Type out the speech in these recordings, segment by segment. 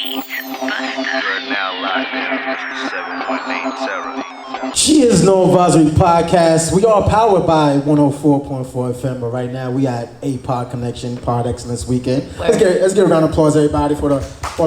She is NoAdvisory Podcast. We are powered by 104.4 FM, but right now we at a Pod Connection, Pod Excellence Weekend. Let's get a round of applause, everybody, for the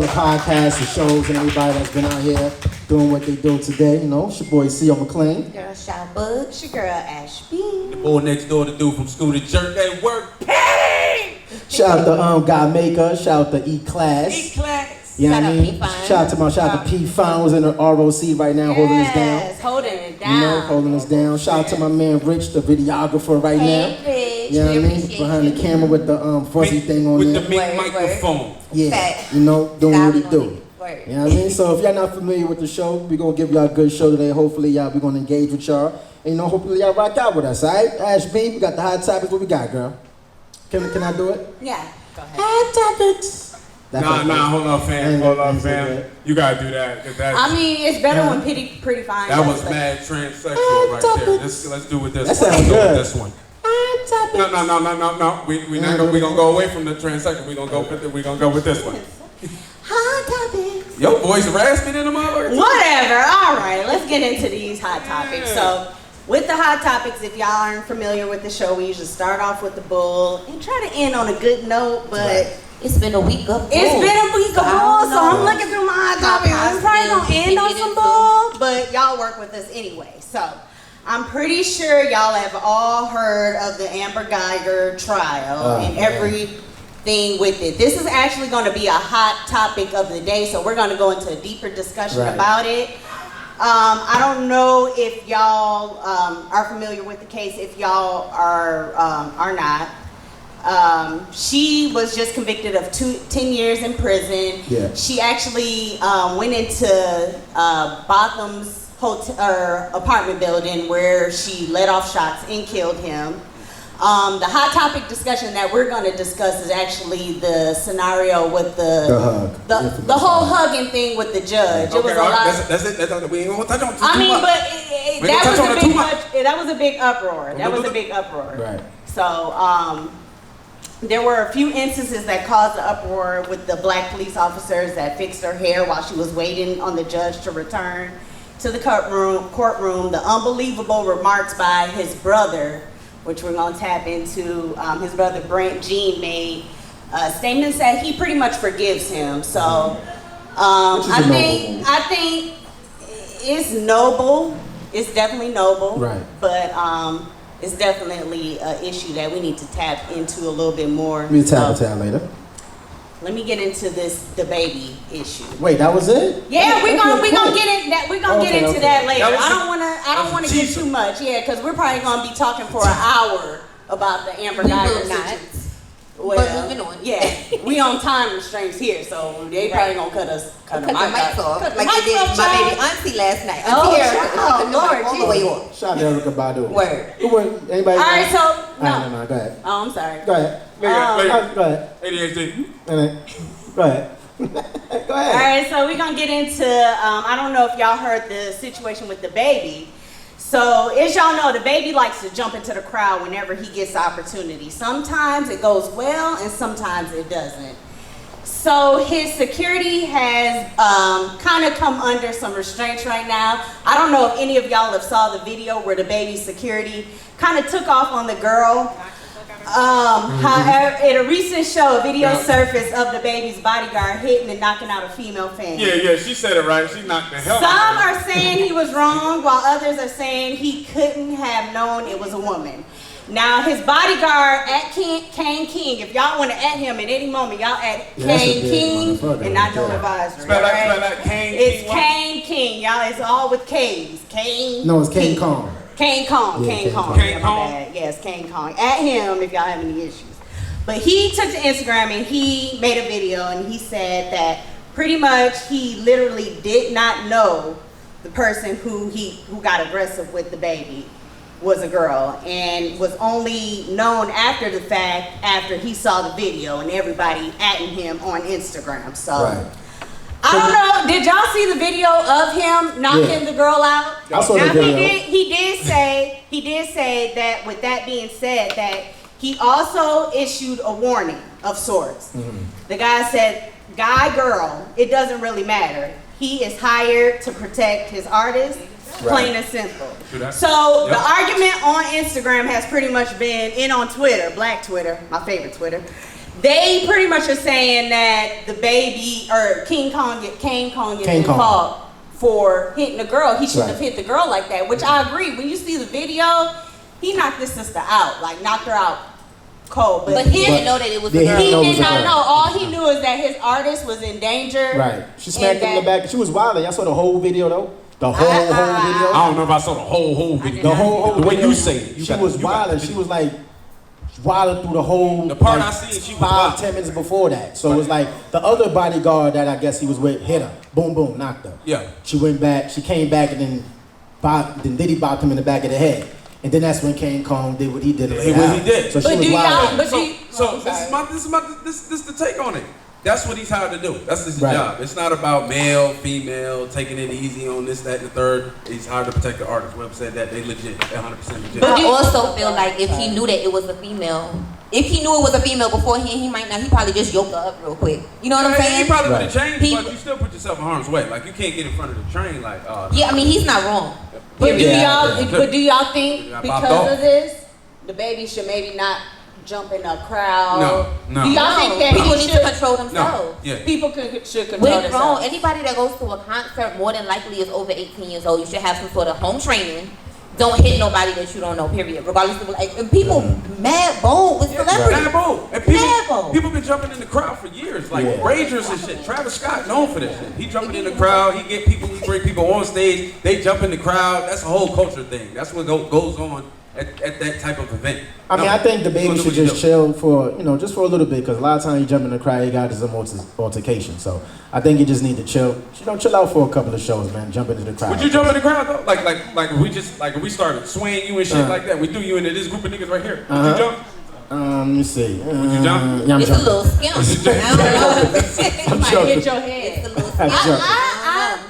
podcast, the shows, and everybody that's been out here doing what they do today. You know, it's your boy C.O. McLean. Girl Shaboogs, your girl Ashbee. The boy next door, the dude from school, the jerk at work, Petty! Shout out to God Maker. Shout out to E-Class. E-Class. You know what I mean? Shout Shout out to PPhyne who's in the ROC right now, holding us down. Yes, holding it down. You know, holding us down. Shout out to my man Rich, the videographer right now. Rich, you know what I mean? Behind the camera with the fuzzy thing on with there. With the big microphone. Yeah, Fact. you know, doing what he do. Word. You know what I mean? So if y'all not familiar with the show, we're going to give y'all a good show today. Hopefully y'all, we're going to engage with y'all. And you know, hopefully y'all rock out with us, all right? Ashbee, we got the hot topics. What we got, girl? Can I do it? Yeah, go ahead. Hot topics. Nah, hold on, fam. You gotta do that. I mean, it's better when pretty fine. That was mad transsexual right there. Let's do with this that one. Sounds good. This one. No. We gonna go away from the transsexual. We gonna go with this one. Hot topics. Your voice rasping in the mother. Whatever. All right, let's get into these hot topics. So, with the hot topics, if y'all aren't familiar with the show, we usually start off with the bull and try to end on a good note, but it's been a week of bull. It's been a week of bull, so I'm looking through my hot topics. I'm probably gonna end on some bull, but y'all work with us anyway. So I'm pretty sure y'all have all heard of the Amber Geiger trial and everything with it. This is actually going to be a hot topic of the day, so we're going to go into a deeper discussion about it. I don't know if y'all are familiar with the case. If y'all are not. She was just convicted of 10 years in prison. Yeah. She actually went into Botham's apartment building where she let off shots and killed him. The hot topic discussion that we're going to discuss is actually the scenario with the hug. The whole hugging thing with the judge. Okay, it was a lot. That's it. We ain't gonna touch on too I mean, much. but that was a big uproar. That was a big uproar. Right. So there were a few instances that caused the uproar with the black police officers that fixed her hair while she was waiting on the judge to return to the courtroom. The unbelievable remarks by his brother, which we're going to tap into. His brother Brent Jean made statements that he pretty much forgives him. So I think it's noble. It's definitely noble. Right. But it's definitely an issue that we need to tap into a little bit more. We'll tap into that later. Let me get into the baby issue. Wait, that was it? Yeah, we're gonna get in that. We're gonna get into that later. I don't wanna get too much. Yeah, because we're probably gonna be talking for an hour about the Amber Geiger situation. Well, but moving on. Yeah, we on time restraints here, so they probably gonna cut the mic off. Like they did my baby auntie last night. Lord, all the way on. Shout out to Erica Badu. Word. Anybody? All right, so no, go ahead. Oh, I'm sorry. Go ahead. Go ahead. ADHD. Go ahead. Go ahead. All right, so we're gonna get into. I don't know if y'all heard the situation with the baby. So, as y'all know, the baby likes to jump into the crowd whenever he gets the opportunity. Sometimes it goes well, and sometimes it doesn't. So, his security has kind of come under some restraints right now. I don't know if any of y'all have saw the video where the baby's security kind of took off on the girl. However, in a recent show, a video surfaced of the baby's bodyguard hitting and knocking out a female fan. Yeah, she said it right. She knocked the hell out of Some her. are saying he was wrong, while others are saying he couldn't have known it was a woman. Now, his bodyguard at Kane King, if y'all want to at him at any moment, y'all at Kane King and not NoAdvisory. Spell that Kane King. It's Kane King, y'all. It's all with K's. Kane. No, it's Kane Kong. Kane Kong. Kane Kong. Yes, Kane Kong. At him if y'all have any issues. But he took to Instagram and he made a video and he said that pretty much he literally did not know the person who got aggressive with the baby was a girl and was only known after the fact after he saw the video and everybody atting him on Instagram. So I don't know. Did y'all see the video of him knocking the girl out? I saw the video. He did say that. With that being said, that he also issued a warning of sorts. Mm-hmm. The guy said guy, girl, it doesn't really matter. He is hired to protect his artist, plain and simple. So the argument on Instagram has pretty much been, and on Twitter, Black Twitter, my favorite Twitter, they pretty much are saying that the baby, or King Kong getting caught for hitting the girl. He shouldn't have hit the girl like that, which I agree. When you see the video, he knocked this sister out, like knocked her out cold. But he didn't know that it was a girl. He did not know. All he knew is that his artist was in danger. Right. She smacked him in the back. She was wilding. Y'all saw the whole video though? The whole video? I don't know if I saw the whole video. The way video. you say it. She was wilding. She was like wilding through the whole. The part I seen, she was 5-10 minutes before that. So it was like the other bodyguard that I guess he was with hit her. Boom, boom, knocked her. Yeah. She went back. She came back and then Diddy bopped him in the back of the head. And then that's when King Kong did what he did. He did. So she was wild. So this is the take on it. That's what he's hired to do. That's his job. It's not about male, female, taking it easy on this, that, and the third. He's hired to protect the artist. Whoever said that, they legit, 100% legit. But I also feel like if he knew that it was a female, if he knew it was a female beforehand, he might not. He probably just yoked her up real quick. You know what I'm saying? He probably would have changed, but you still put yourself in harm's way. Like you can't get in front of the train. Like yeah, I mean he's not wrong. But do y'all think because of this, the baby should maybe not jump in a crowd? No. Do y'all think that people need to control themselves? No. Yeah. People should control We're themselves. grown. Anybody that goes to a concert more than likely is over 18 years old. You should have some sort of home training. Don't hit nobody that you don't know, period. Regardless of like, and people mad bold with celebrities. Mad bold. And people been jumping in the crowd for years, like Ragers and shit. Travis Scott known for this shit. He jumping in the crowd. He bring people on stage. They jump in the crowd. That's a whole culture thing. That's what goes on at that type of event. I mean, I think the baby should just chill for, just for a little bit, because a lot of times you jump in the crowd, you got this altercation. So I think you just need to chill. Chill out for a couple of shows, man. Jump into the crowd. Would you jump in the crowd though? Like if we started swaying you and shit like that, we threw you into this group of niggas right here. Would you jump? Let me see. Would you jump? Yeah, I'm it's jumping. a little skimp. I don't know. I'm jumping. Hit your head. It's a little skimp.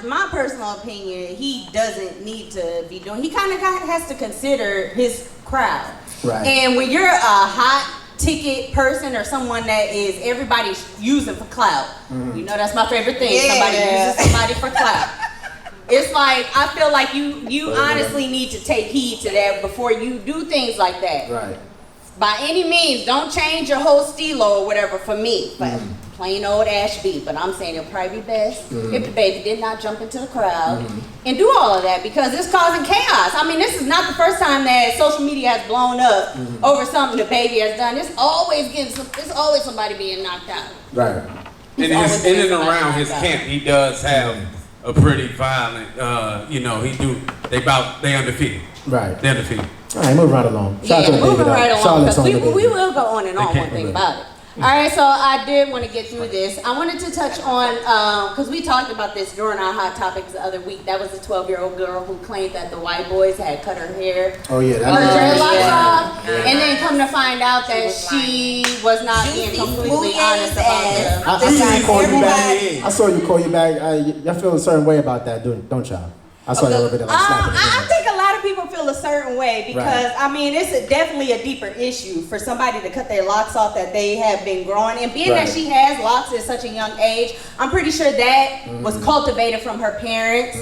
My personal opinion, he doesn't need to be doing. He kind of has to consider his crowd. Right. And when you're a hot ticket person or someone that is everybody's using for clout, that's my favorite thing. Yeah. Somebody uses somebody for clout. It's like I feel like you honestly need to take heed to that before you do things like that. Right. By any means, don't change your whole stilo or whatever for me. But plain old Ashbee. But I'm saying it'll probably be best if the baby did not jump into the crowd and do all of that, because it's causing chaos. I mean, this is not the first time that social media has blown up over something the baby has done. It's always somebody being knocked out. Right. And in and around his camp, he does have a pretty violent. They undefeated. Right. They're undefeated. All right, moving right along. Moving right along, Charlotte's because on the we baby. will go on and on one thing about it. All right, so I did want to get through this. I wanted to touch on, because we talked about this during our Hot Topics the other week. That was a 12-year-old girl who claimed that the white boys had cut her hair, Oh yeah, her that dreadlocks off, and then come to find out that she was not being completely honest about it. I saw you call you back. Y'all feel a certain way about that, don't y'all? I saw y'all over there like slapping the I hands. think a lot of people feel a certain way because, I mean, it's definitely a deeper issue for somebody to cut their locks off that they have been growing. And being that she has locks at such a young age, I'm pretty sure that was cultivated from her parents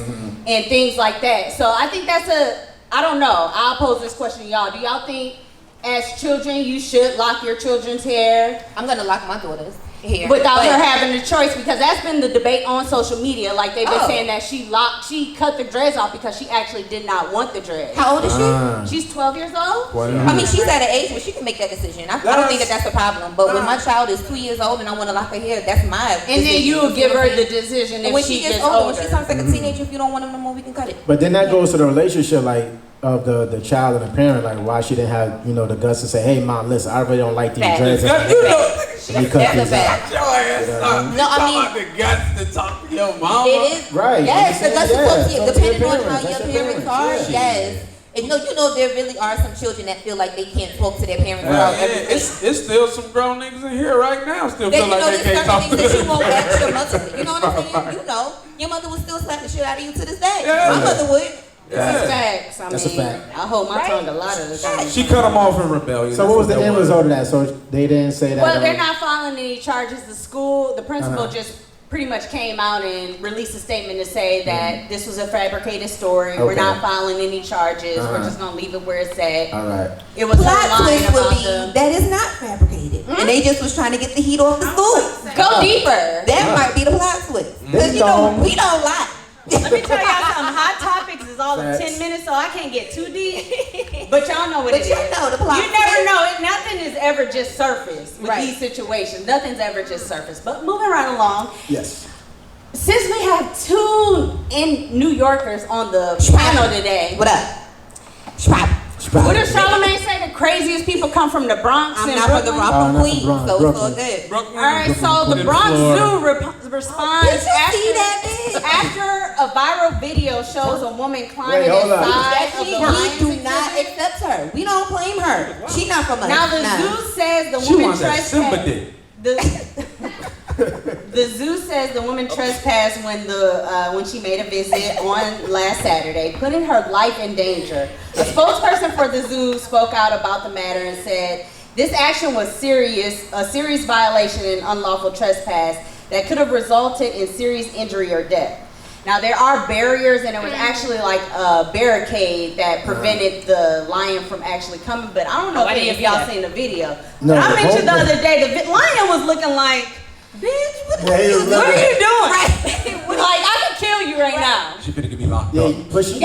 and things like that. So I think I don't know. I'll pose this question to y'all. Do y'all think as children you should lock your children's hair? I'm gonna lock my daughter's hair Without her having the choice, because that's been the debate on social media. Like they've been saying that she cut the dreads off because she actually did not want the dreads. How old is she? She's 12 years old. I mean, she's at an age where she can make that decision. I don't think that's a problem. But when my child is 2 years old and I want to lock her hair, that's my decision. And then you will give her the decision if when she gets older. When she sounds like a teenager, if you don't want them no more, we can cut it. But then that goes to the relationship, like, of the child and the parent, like why she didn't have, the guts to say, hey mom, listen, I really don't like these dreads. You cut these out. No, I mean, the guts to talk to your mama. It is right. Yes, the guts to talk to you, depending on how That's your your parents are. parents, Yes. And there really are some children that feel like they can't talk to their parents about everything. It's still some grown niggas in here right now still feel like they can't talk to there's certain things that you won't them. ask your mother. You know what I'm saying? Your mother would still slap the shit out of you to this day. Yeah. My mother would. That's facts. That's a fact. I hold my tongue a lot of the time. She cut him off in rebellion. So what was the end result of that? So they didn't say that. Well, they're not filing any charges. The principal just pretty much came out and released a statement to say that this was a fabricated story. Okay. We're not filing any charges. We're just gonna leave it where it's at. All right. It was Plot twist would be about that is not fabricated, and they just was trying to get the heat off the school. Go deeper. That might be the plot twist. Because you know we don't lie. Let me tell y'all something. Hot Topics is all of 10 minutes, so I can't get too deep. But y'all know what it is. But you know the plot. You never know. Nothing is ever just surface with Right. these situations. Nothing's ever just surface. But moving right along. Yes. Since we have two New Yorkers on the panel today. What up? Shrap. What does Charlamagne say? The craziest people come from the Bronx I'm and not from the Brooklyn? Bronx, I'm not Queens, from Bronx, so it's all Brooklyn. good. All right, so the Bronx Zoo responds Did you see that, bitch? after a viral video shows a woman climbing hold on. inside of the We lions do not exhibit. accept her. We don't claim her. She not from us. Now the Nah. zoo says the She woman wants that Simba dick. The zoo says the woman trespassed when she made a visit on last Saturday, putting her life in danger. A spokesperson for the zoo spoke out about the matter and said this action was a serious violation and unlawful trespass that could have resulted in serious injury or death. Now there are barriers, and it was actually like a barricade that prevented the lion from actually coming. But I don't know if any of y'all seen the video. No, but I the mentioned the whole- other day the lion was looking like, bitch, what Yeah, he was what are looking- you doing? Like I could kill you right now. She finna get me locked Yeah, up. but she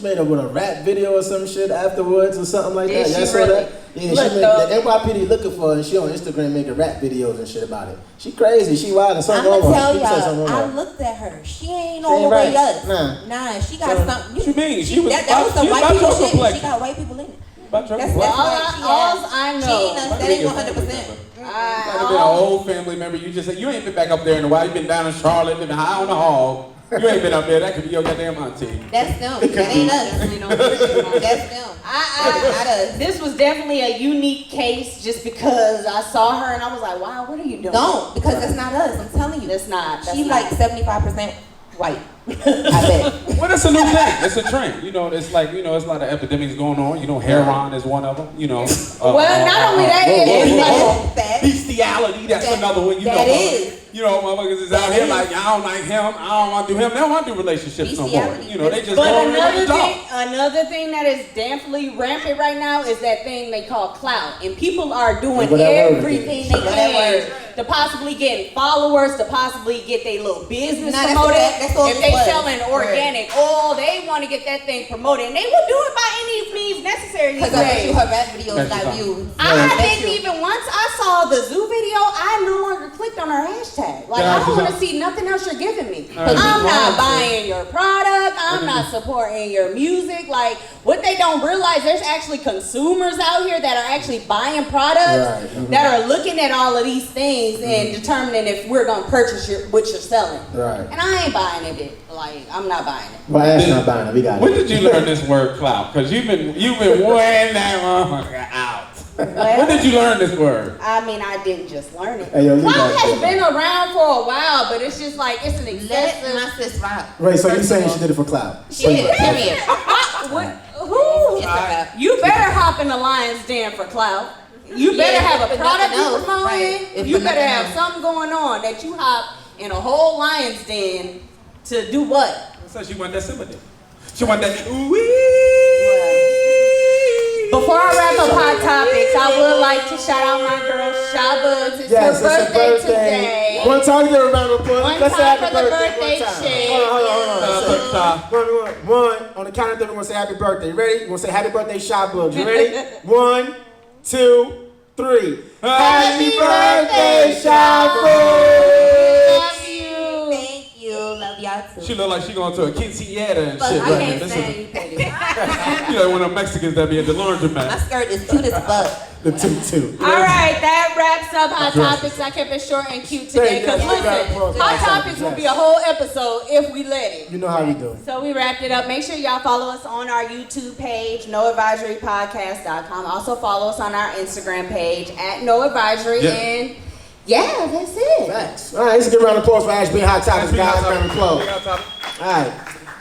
made a with a rap video or some shit afterwards or something like Did that. she Y'all saw really? that? Yeah, Look, she made though. the NYPD looking for her, and she on Instagram making rap videos and shit about it. She crazy. She wild and I'm something gonna wrong with her. tell People say something y'all, wrong I with her. looked at her. She ain't She all the ain't way right. us. Nah. She got something. What you mean? She was that about- was some she was white about people your shit. She complexion. got white people in it. About your That's complexion. why All I know. She ain't us. That ain't 100%. Might have been an old family member. You just said you ain't been back up there in a while. You been down in Charlotte, living high on the hall. You ain't been up there. That could be your goddamn auntie. That's them. That ain't us. That's them. Not us. This was definitely a unique case just because I saw her and I was like, wow, what are you doing? Don't, because that's not us. I'm telling you. That's not. She like 75% white. I bet. Well, that's a new thing. It's a trend. You know, it's like, you know, it's a lot of epidemics going on. You know, heroin is one of them. You know. Well, not only that, it's Fact. bestiality. That's That- another one. You that know, is. You know, motherfuckers is out That here is. like, I don't like him. I don't want to do him. They don't want to do relationships no more. Bestiality. You know, they just But go around and talk. another thing that is definitely rampant right now is that thing they call clout, and people are doing What that word everything is. they What that can word? to possibly get followers, to possibly get their little business Nah, that's promoted. a fact. That's all If it they was. selling organic oil, they want to get that thing promoted, and they will do it by any means necessary these Because I bet you days. her rap videos Bet you got something. views. I Bet didn't you. even, once I saw the zoo video, I no longer clicked on her hashtag. Like, Can I I ask don't you want to something? see nothing else you're giving me. All right. I'm not Right. buying your product. I'm not supporting your music. Like, what they don't realize, there's actually consumers out here that are actually buying products Right. Mhm. that are looking at all of these things and determining if we're going to purchase what you're selling. Right. And I ain't buying it. Like, I'm not buying it. Well, Ash not buying it. We got When it. did you learn this word clout? Because you've been wearing that motherfucker out. When did you learn this word? I mean, I didn't just learn it. Hey, yo, leave Clout that has shit. been around for a while, but it's just like, it's an Let excessive. my sis rock. Right, so you saying she did it for clout? She did, period. Who? It's a wrap. You better hop in the lion's den for clout. You better Yeah, have a if product nothing you else, promoting. right. If You for better nothing have else. something going on that you hop in a whole lion's den to do what? So she want that sympathy. She want that ooh Before I wrap up Hot Topics, I would like to shout out my girl Shaboogs. It's Yes, her it's birthday her birthday. today. One time, give her a round of applause. One Let's say time happy for the birthday. birthday One time. shake. Hold on. One. On the count of three, we're going to say happy birthday. You ready? We're going to say happy birthday, Shaboogs. You ready? 1, 2, 3. Happy birthday, Shaboogs! Love you. Thank you. Love y'all too. She look like she going to a quinceañera and Fuck, shit. I Right? can't This stand is, you, Petty. you know, one of the Mexicans that be at the My laundromat. skirt is cute as fuck. The 2-2. All right, that wraps up Hot Topics. I kept it short and cute today because Thank you. listen, Hot Topics will be a whole episode if we let it. You know how we do it. So we wrapped it up. Make sure y'all follow us on our YouTube page, NoAdvisoryPodcast.com. Also follow us on our Instagram page at NoAdvisory. Yeah. And yeah, that's it. Facts. All right, let's give a round of applause for Ashbee Hot Topics, guys. Round of applause. Big Hot Topic. All right.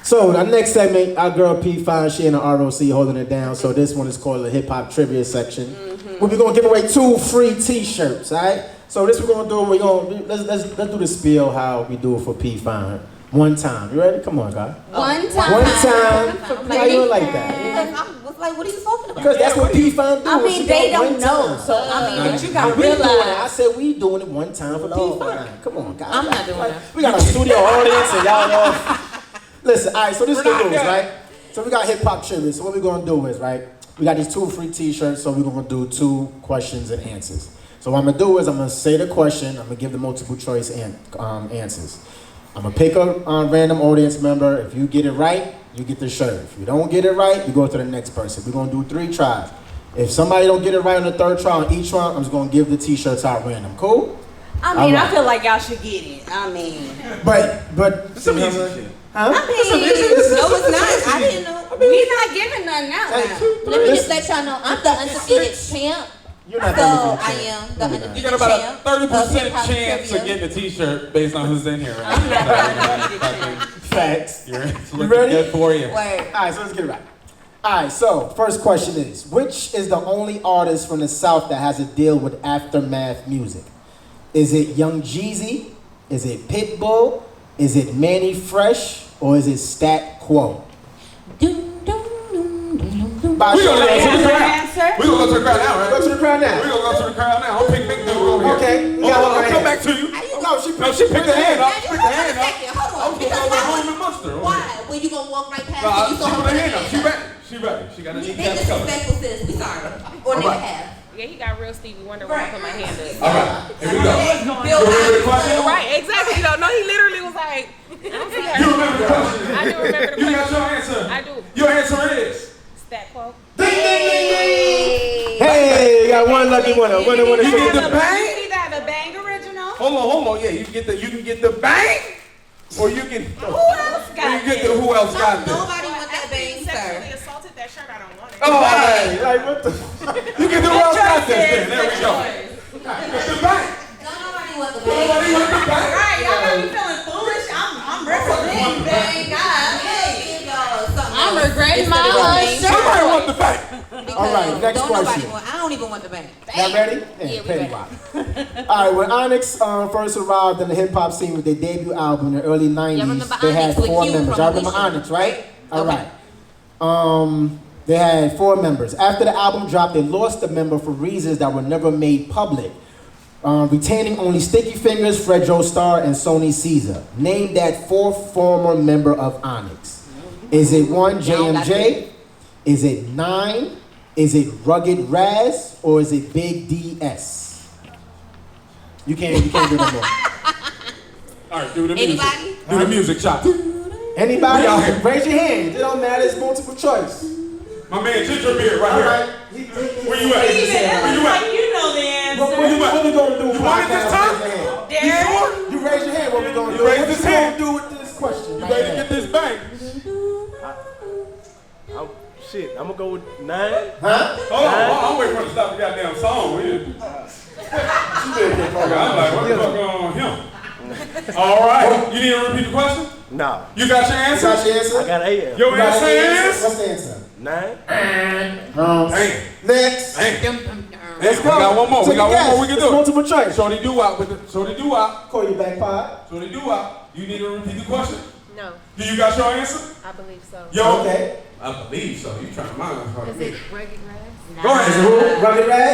So our next segment, our girl PPhyne, she in the ROC holding it down. So this one is called the hip hop trivia section. We're gonna give away 2 free T-shirts, all right? So this we're gonna do. Let's do the spiel how we do it for PPhyne. One time. You ready? Come on, guys. One time. One time. Why you like that? I was like, what are you talking about? Because that's what PPhyne do. I mean, they don't know. So I mean, but you gotta realize. I said we doing it one time for PPhyne. Come on, guys. I'm not doing that. We got a studio audience and y'all know. Listen, all right. So this is the rules, right? So we got hip hop trivia. So what we're gonna do is, right? We got these 2 free T-shirts. So we're gonna do 2 questions and answers. So what I'm gonna do is I'm gonna say the question. I'm gonna give the multiple choice answers. I'm gonna pick a random audience member. If you get it right, you get the shirt. If you don't get it right, you go to the next person. We're gonna do 3 tries. If somebody don't get it right on the 3rd try on each one, I'm just gonna give the T-shirts out random. Cool? I mean, I feel like y'all should get it. I mean, but some easy shit. Huh? I mean, no, it's not. I didn't know. We not giving nothing out now. Let me just let y'all know, I'm the undefeated champ. You're not So the I undefeated am champ. the undefeated You got about a champ 30% of hip-hop chance of trivia. getting a T-shirt based on who's in here, right? Facts. You're You ready? good for you. Word. All right, so let's get it right. All right, so first question is, which is the only artist from the South that has a deal with Aftermath Music? Is it Young Jeezy? Is it Pitbull? Is it Manny Fresh? Or is it Stat Quo? Dum, dum, dum, dum, dum. By We're gonna go to the Answer. crowd. We're gonna go to the crowd now, right? Go to the crowd now. We're gonna go to the crowd now. I'll pick big dude over here. Okay, we got one I'll right come here. back to you. No, she No, she picked the hand up. Picked the hand up. Hold I on. was gonna go with home and mustard. Why? When you gonna walk right past No, me, you she saw put her her hand up. She hand ready. She ready. She got a They kneecap covered. disrespectful sis. We sorry. Or All nigga right. have. Yeah, he got real Stevie Wonder when I put my hand up. All right, here we go. Bill You remember the question? Right, exactly. You don't know. He literally was like, I don't see You her. remember the question? I do remember the You got question. your answer. I do. Your answer is. Stat quo. Hey, you got one lucky winner. Winner. You get the You bang. either have a bang original. Hold on. Yeah, you can get the bang, or you can. Who else got Or you get the this? who else got this? Nobody want that bang, Sexually sir. assaulted that shirt. I don't want it. Oh, Hey, like what the? you get the who else got this. Then there we go. The bang. Nobody want the Nobody bang. want the bang. Right, y'all got me feeling foolish. I'm representing bang God. I'm regretting my Somebody want the bang. All right, next question. I don't even want the bang. Y'all ready? Yeah, we Petty ready. Wop. All right, when Onyx first arrived in the hip hop scene with their debut album in the early 90s, remember they had Onyx with 4 Q members. from Y'all remember Alicia? Onyx, right? All Okay. right. They had 4 members. After the album dropped, they lost a member for reasons that were never made public. Retaining only Sticky Fingers, Fred Joestar, and Sony Caesar. Name that 4th former member of Onyx. Is it 1, JMJ? Is it 9? Is it Rugged Raz? Or is it Big DS? You can't do no more. All right, do the music. Anybody? Do the music, chop. Anybody? We out here. Raise your hand. It don't matter. It's multiple choice. My man Ginger Beard right All here. right. Where you at? Where you at? You know the answer. What we gonna do? You want it this time? You sure? You raise your hand. What we gonna do? raise What his you gonna hand. do with this question? You right ready to here? get this bang? Shit, I'm gonna go with 9. Huh? Hold on, I'm waiting for her to stop the goddamn song. I'm like, what the fuck going on here? All right, you need to repeat the question? No. You got your You answer? got your answer? I got A. Your You got answer your is? What's the answer? 9. Dang. Next. Let's go. We got one more. We got one more. We can It's do it. multiple choice. Shorty doo-wop with the Shorty doo-wop. Call you back, pod. Shorty doo-wop. You need to repeat the question. No, Do you got your answer? I believe so. Yo. Okay. I believe so. You trying to mind us? Is it Rugged Raz? Go ahead. Who? Rugged Red?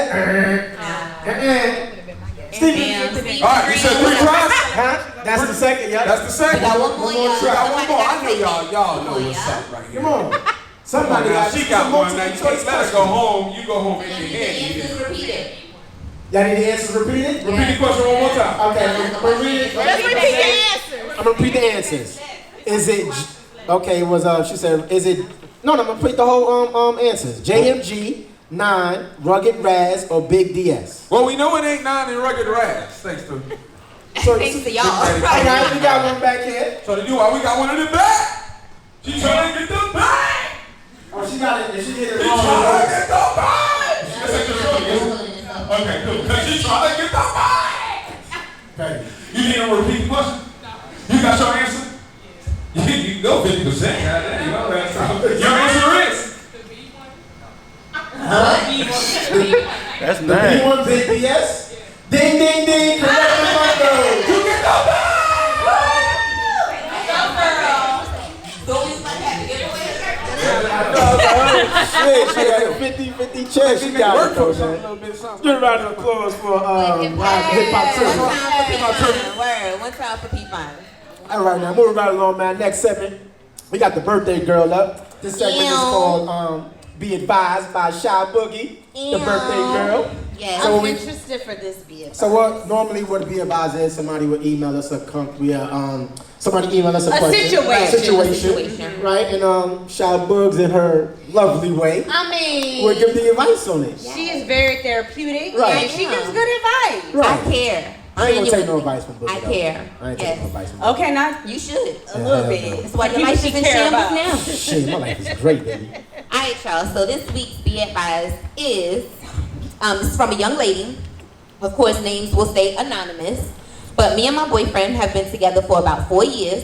Stevie. All right, you said 3 tries? Huh? That's the second, yeah. That's the second. We got one more, y'all. We got one more. I know Somebody y'all gotta know take what's it. up right here. Come on. Somebody Now, got she got one. Now you can't let us go home. You go home and And your the head. answers repeated. Y'all need the answers repeated? Repeat the question one more time. Okay, I'm gonna read it. Let's repeat the answer. I'm gonna repeat the answers. Is it okay? It was she said? Is it no? I'm gonna repeat the whole answers. JMG, 9, Rugged Raz, or Big DS. Well, we know it ain't 9 in Rugged Raz. Thanks to. So, Thanks to y'all. all right, we got one back here. So the do-wop, we got one in the back. She trying to get the bag. Oh, she got it. She did She it trying to wrong. get the bag. That's like the real. Okay, cool. Cause she trying to get the bag. Okay. You need to repeat the question. You got your answer. You go 50%. represent. Goddamn, you always talk. You answer the risk. That's The nice. B1 big BS. Ding, ding, ding. Correct number. You get the bag. Shit, she got a 50-50 check. She got it, though, man. Give a round of applause for hip-hop trivia. One time for PPhyne. All right, now moving right along, man. Next segment, we got the birthday girl up. This segment is called "Be Advised" by Shy Boogie, the birthday girl. Yeah. So I'm interested for this beer. So what normally would Be Advised is somebody would email us somebody email us a question. Situation, right? And Shy Boogs in her lovely way I mean, would give the advice on it. she is very therapeutic, Right. and she gives good advice. Right. I care. I ain't gonna take no Genuinely. advice from Boogie. I though. care. I ain't Yes. taking no advice from Boogie. Okay, now You should. a little bit. That's why your You life should is in care shambles about. now. Shit, my life is great, baby. Alright, y'all. So this week's Be Advised is this is from a young lady. Of course, names will stay anonymous. But me and my boyfriend have been together for about 4 years,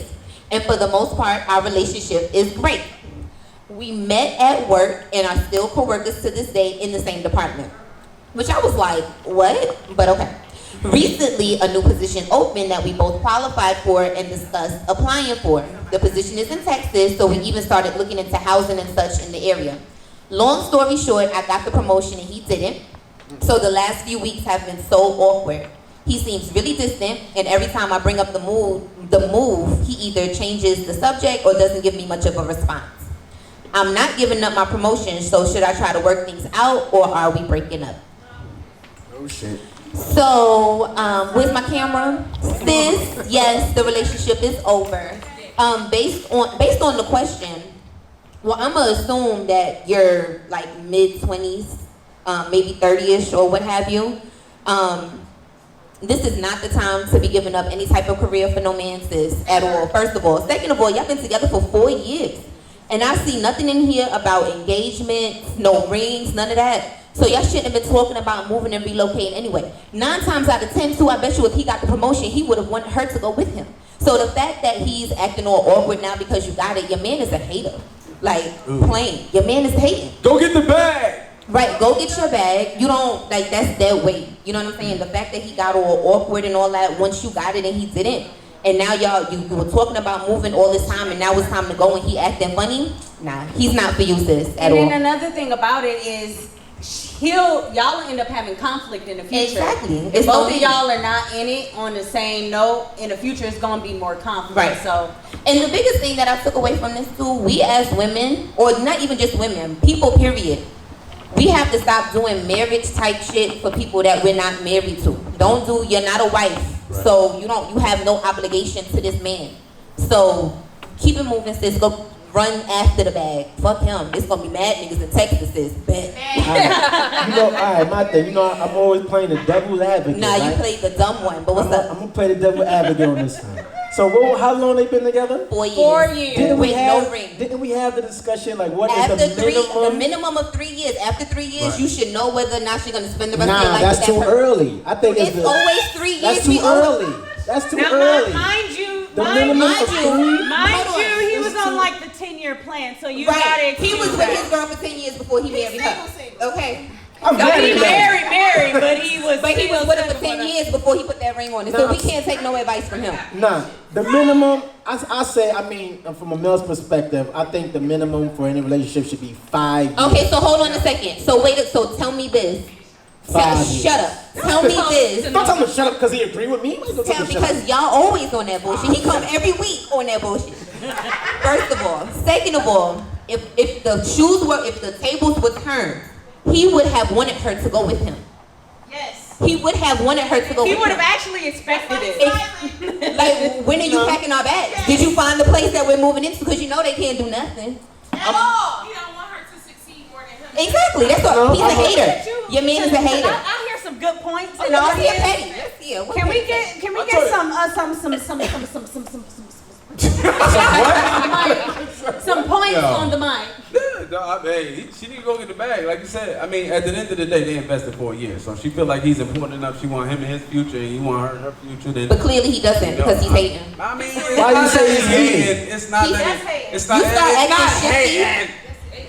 and for the most part, our relationship is great. We met at work and are still co-workers to this day in the same department. Which I was like, what? But okay. Recently, a new position opened that we both qualified for and discussed applying for. The position is in Texas, so we even started looking into housing and such in the area. Long story short, I got the promotion and he didn't. So the last few weeks have been so awkward. He seems really distant, and every time I bring up the move, he either changes the subject or doesn't give me much of a response. I'm not giving up my promotion, so should I try to work things out, or are we breaking up? Oh shit. So, where's my camera? Sis, yes, the relationship is over. Based on the question, well, I'm gonna assume that you're like mid-20s, maybe 30-ish or what have you. This is not the time to be giving up any type of career for no man, sis, at all, first of all. Second of all, y'all been together for 4 years. And I see nothing in here about engagement, no rings, none of that. So y'all shouldn't have been talking about moving and relocating anyway. 9 times out of 10, too, I bet you if he got the promotion, he would have wanted her to go with him. So the fact that he's acting all awkward now because you got it, your man is a hater. Like, plain. Your man is hating. Go get the bag. Right, go get your bag. You don't, like, that's their way. You know what I'm saying? The fact that he got all awkward and all that once you got it and he didn't. And now y'all, you were talking about moving all this time and now it's time to go and he acting funny? Nah, he's not for you, sis, at all. And then another thing about it is, y'all end up having conflict in the future. Exactly. If It's both no of y'all are not in it on the same note, in the future it's gonna be more conflict. Right. So, And the biggest thing that I took away from this too, we as women, or not even just women, people period, we have to stop doing marriage type shit for people that we're not married to. You're not a wife. Right. So you have no obligation to this man. So keep it moving, sis. Go run after the bag. Fuck him. It's gonna be mad niggas in Texas, sis. Bet. Alright, my thing, I'm always playing the devil's advocate. Nah, right? you played the dumb one, but what's up? I'm gonna play the devil's advocate on this one. So how long they been together? 4 years. 4 years. With no ring. Didn't we have the discussion like what After is the minimum? the minimum of 3 years. After 3 years, Right. you should know whether or not you're gonna spend the rest of your Nah, life that's with too that person. early. I think It's always 3 years. That's too early. That's too Now, early. mind you, The minimum mind of you, 3. mind Hold on. you, he was It's on too- like the 10-year plan, so you Right. gotta He was excuse with that. his girl for 10 years before he married her. Okay. I'm No, he married. married, but he was. But he was with her for single 10 years before he put that ring on it. So Nah. we can't take no advice from him. Nah, the minimum. I say. I mean, from a male's perspective, I think the minimum for any relationship should be 5 years. Okay, so hold on a second. So tell me this. 5 years. Shut up. Tell me this. Don't tell him to shut up because he agree with me. Don't tell Tell him to shut up. because y'all always on that bullshit. He come every week on that bullshit. First of all. Second of all, if the tables were turned, he would have wanted her to go with him. Yes. He would have wanted her to go He with would him. have actually expected it. Like, when are you packing our bags? Did you find the place that we're moving into? Because you know they can't do nothing. At all. He don't want her to succeed more than him. Exactly. That's what. No, He's a I'm- hater. Your man is a hater. I hear some good points. Oh, And no, all he's this. petty. Let's see it. What can we petty? get some points Yo. on the mic? She need to go get the bag, like you said. I mean, at the end of the day, they invested for a year, so she feel like he's important enough. She want him and his future, and he want her future. Then, but clearly he doesn't because he's hating. I mean, why you say he's hating? It's not that. It's not hating.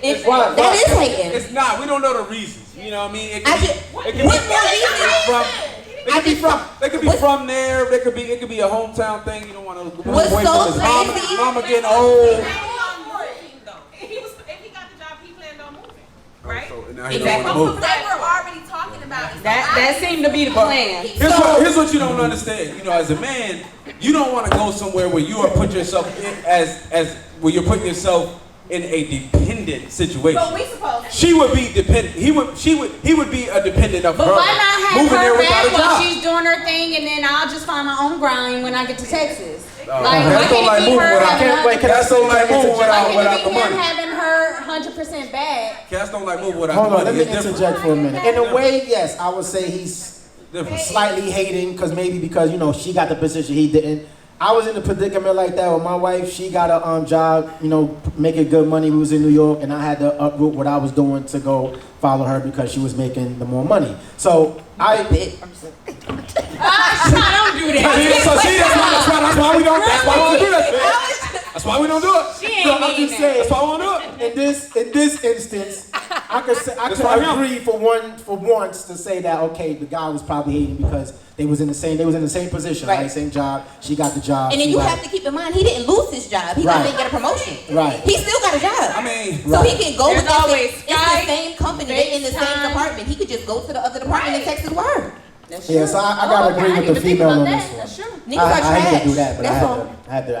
That is hating. It's not. We don't know the reasons. You know what I mean? It could be from there. It could be a hometown thing. You don't want to go away from his mama getting old. Right? Exactly. They were already talking about it. That seemed to be the plan. Here's what you don't understand. You know, as a man, you don't want to go somewhere where you are put yourself in where you're putting yourself in a dependent situation. But we supposed. She would be dependent. He would be a dependent of her. But why not have moving there her without a back while job. she's doing her thing, and then I'll just find my own grind when I get to Texas? That's why don't like moving without. Cats don't like moving without the money. Having her 100% back. Cats don't like moving without Hold the on, money. let me interject for a minute. In a way, yes, I would say he's slightly hating because you know she got the position he didn't. I was in a predicament like that with my wife. She got a job, you know, making good money. We was in New York, and I had to uproot what I was doing to go follow her because she was making the more money. So I don't do that. That's why we don't do that. That's why we don't do it. I'm just saying. That's why we don't do it. In this instance, I could agree for once to say that okay, the guy was probably hating because they was in the same position, right? Same job. She got the job. And then you have to keep in mind he didn't lose his job. He didn't get a promotion. Right. He still got a job. I mean, so he can go with it's the same company. They're in the same department. He could just go to the other department and text his word. Yeah, so I gotta agree with the female on this one. Niggas are trash. I hate to do that, but I have to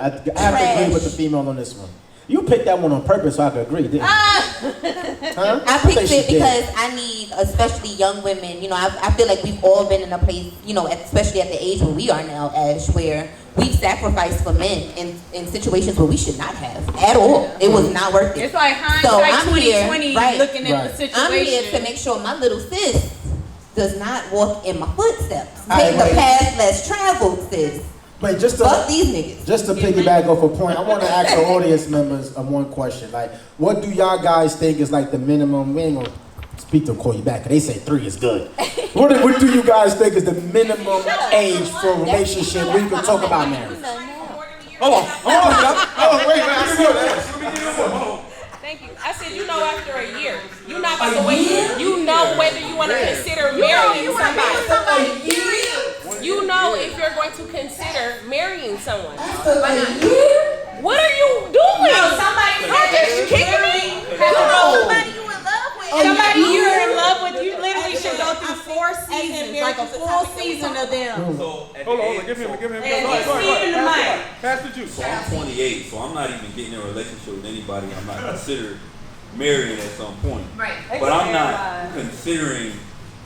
agree with the female on this one. You picked that one on purpose, so I could agree, didn't you? I picked it because I need, especially young women, you know, I feel like we've all been in a place, you know, especially at the age where we are now, Ash, where we've sacrificed for men in situations where we should not have at all. It was not worth it. It's like hindsight 2020 right, looking at the situation. I'm here to make sure my little sis does not walk in my footsteps. Take the path less traveled, sis. But fuck these niggas. Just to piggyback off a point, I want to ask the audience members one question. Like, what do y'all guys think is like the minimum? We ain't gonna speak to call you back. They say 3 is good. What do you guys think is the minimum age for a relationship where you can talk about marriage? Hold on. Wait. Thank you. I said, you know, after a year, you're not about to wait. You know whether you want to consider marrying somebody. You know if you're going to consider marrying someone. What are you doing? No, somebody just kicking me. Somebody you in love with. Somebody you're in love with. You literally should go through 4 seasons, like a full season of them. So Hold on, give him. Stephen the mic. Pass the juice. So I'm 28, so I'm not even getting in a relationship with anybody. I'm not considered marrying at some point. Right. But I'm not considering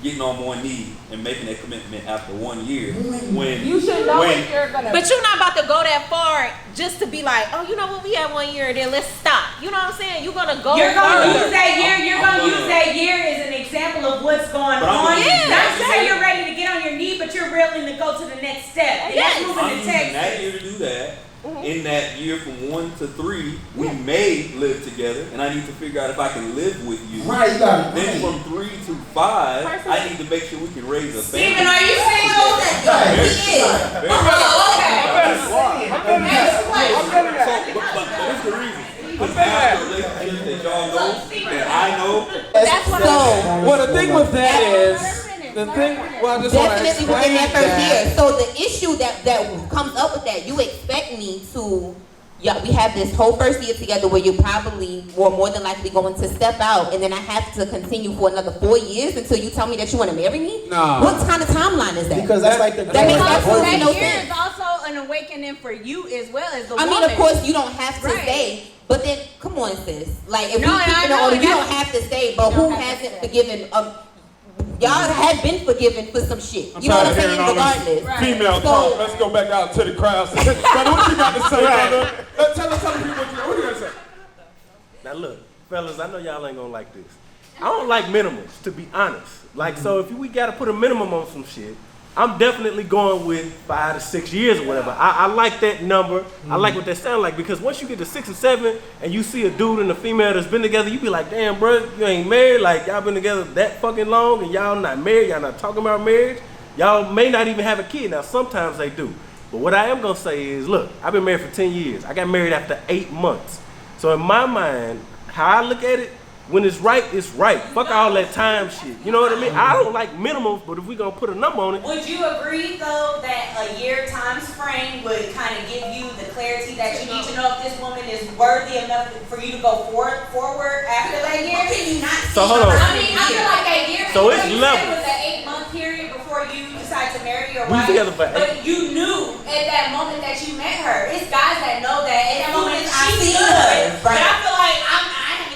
getting on one knee and making that commitment after 1 year. When You should know if you're gonna. But you're not about to go that far just to be like, oh, you know what, we had 1 year, then let's stop. You know what I'm saying? You're gonna go. You're gonna further. use that year. You're gonna use that year as an example of what's going on. Yeah, Not to say you're ready to get on your knee, but you're willing to go to the next step. And that's moving I'm to using Texas. that year to do that. In that year from 1 to 3, we may live together, and I need to figure out if I can live with you. Right, you got it. Then from 3 to 5, I need to make sure we can raise a family. Stephen, are you single? He is. But here's the reason. Because I have relationships that y'all know, that I know. That's what Well, the thing with that is, I just want to definitely within explain that first that. year. So the issue that comes up with that, you expect me to, we have this whole first year together where you're probably more than likely going to step out, and then I have to continue for another 4 years until you tell me that you want to marry me? Nah. What kind of timeline is that? Because that's like the That makes absolutely no That year sense. is also an awakening for you as well as the I woman. mean, of course, you don't have to Right. stay, but then, come on, sis. Like, if No, we and I keep it know, order, and you that's- don't have to stay, but who hasn't forgiven? Y'all have been forgiven for some shit. You know what I'm saying? Regardless. Female talk. Let's go back out to the crowd. Brother, what you got to say, brother? Tell the people what you got to say. Now look, fellas, I know y'all ain't gonna like this. I don't like minimums, to be honest. Like, so if we gotta put a minimum on some shit, I'm definitely going with 5 to 6 years or whatever. I like that number. I like what that sounds like, because once you get to 6 or 7 and you see a dude and a female that's been together, you be like, damn, bro, you ain't married. Like, y'all been together that fucking long and y'all not married. Y'all not talking about marriage. Y'all may not even have a kid. Now, sometimes they do. But what I am going to say is, look, I've been married for 10 years. I got married after 8 months. So in my mind, how I look at it, when it's right, it's right. Fuck all that time shit. You know what I mean? I don't like minimums, but if we gonna put a number on it. Would you agree though that a year times frame would kind of give you the clarity that you need to know if this woman is worthy enough for you to go forward after that year? So hold on. I mean, I feel like a year. So it's you level. said it was an 8-month period before you decide to marry your We wife. together for 8. But you knew at that moment that you met her. It's guys that know that at that moment she knew. But I feel like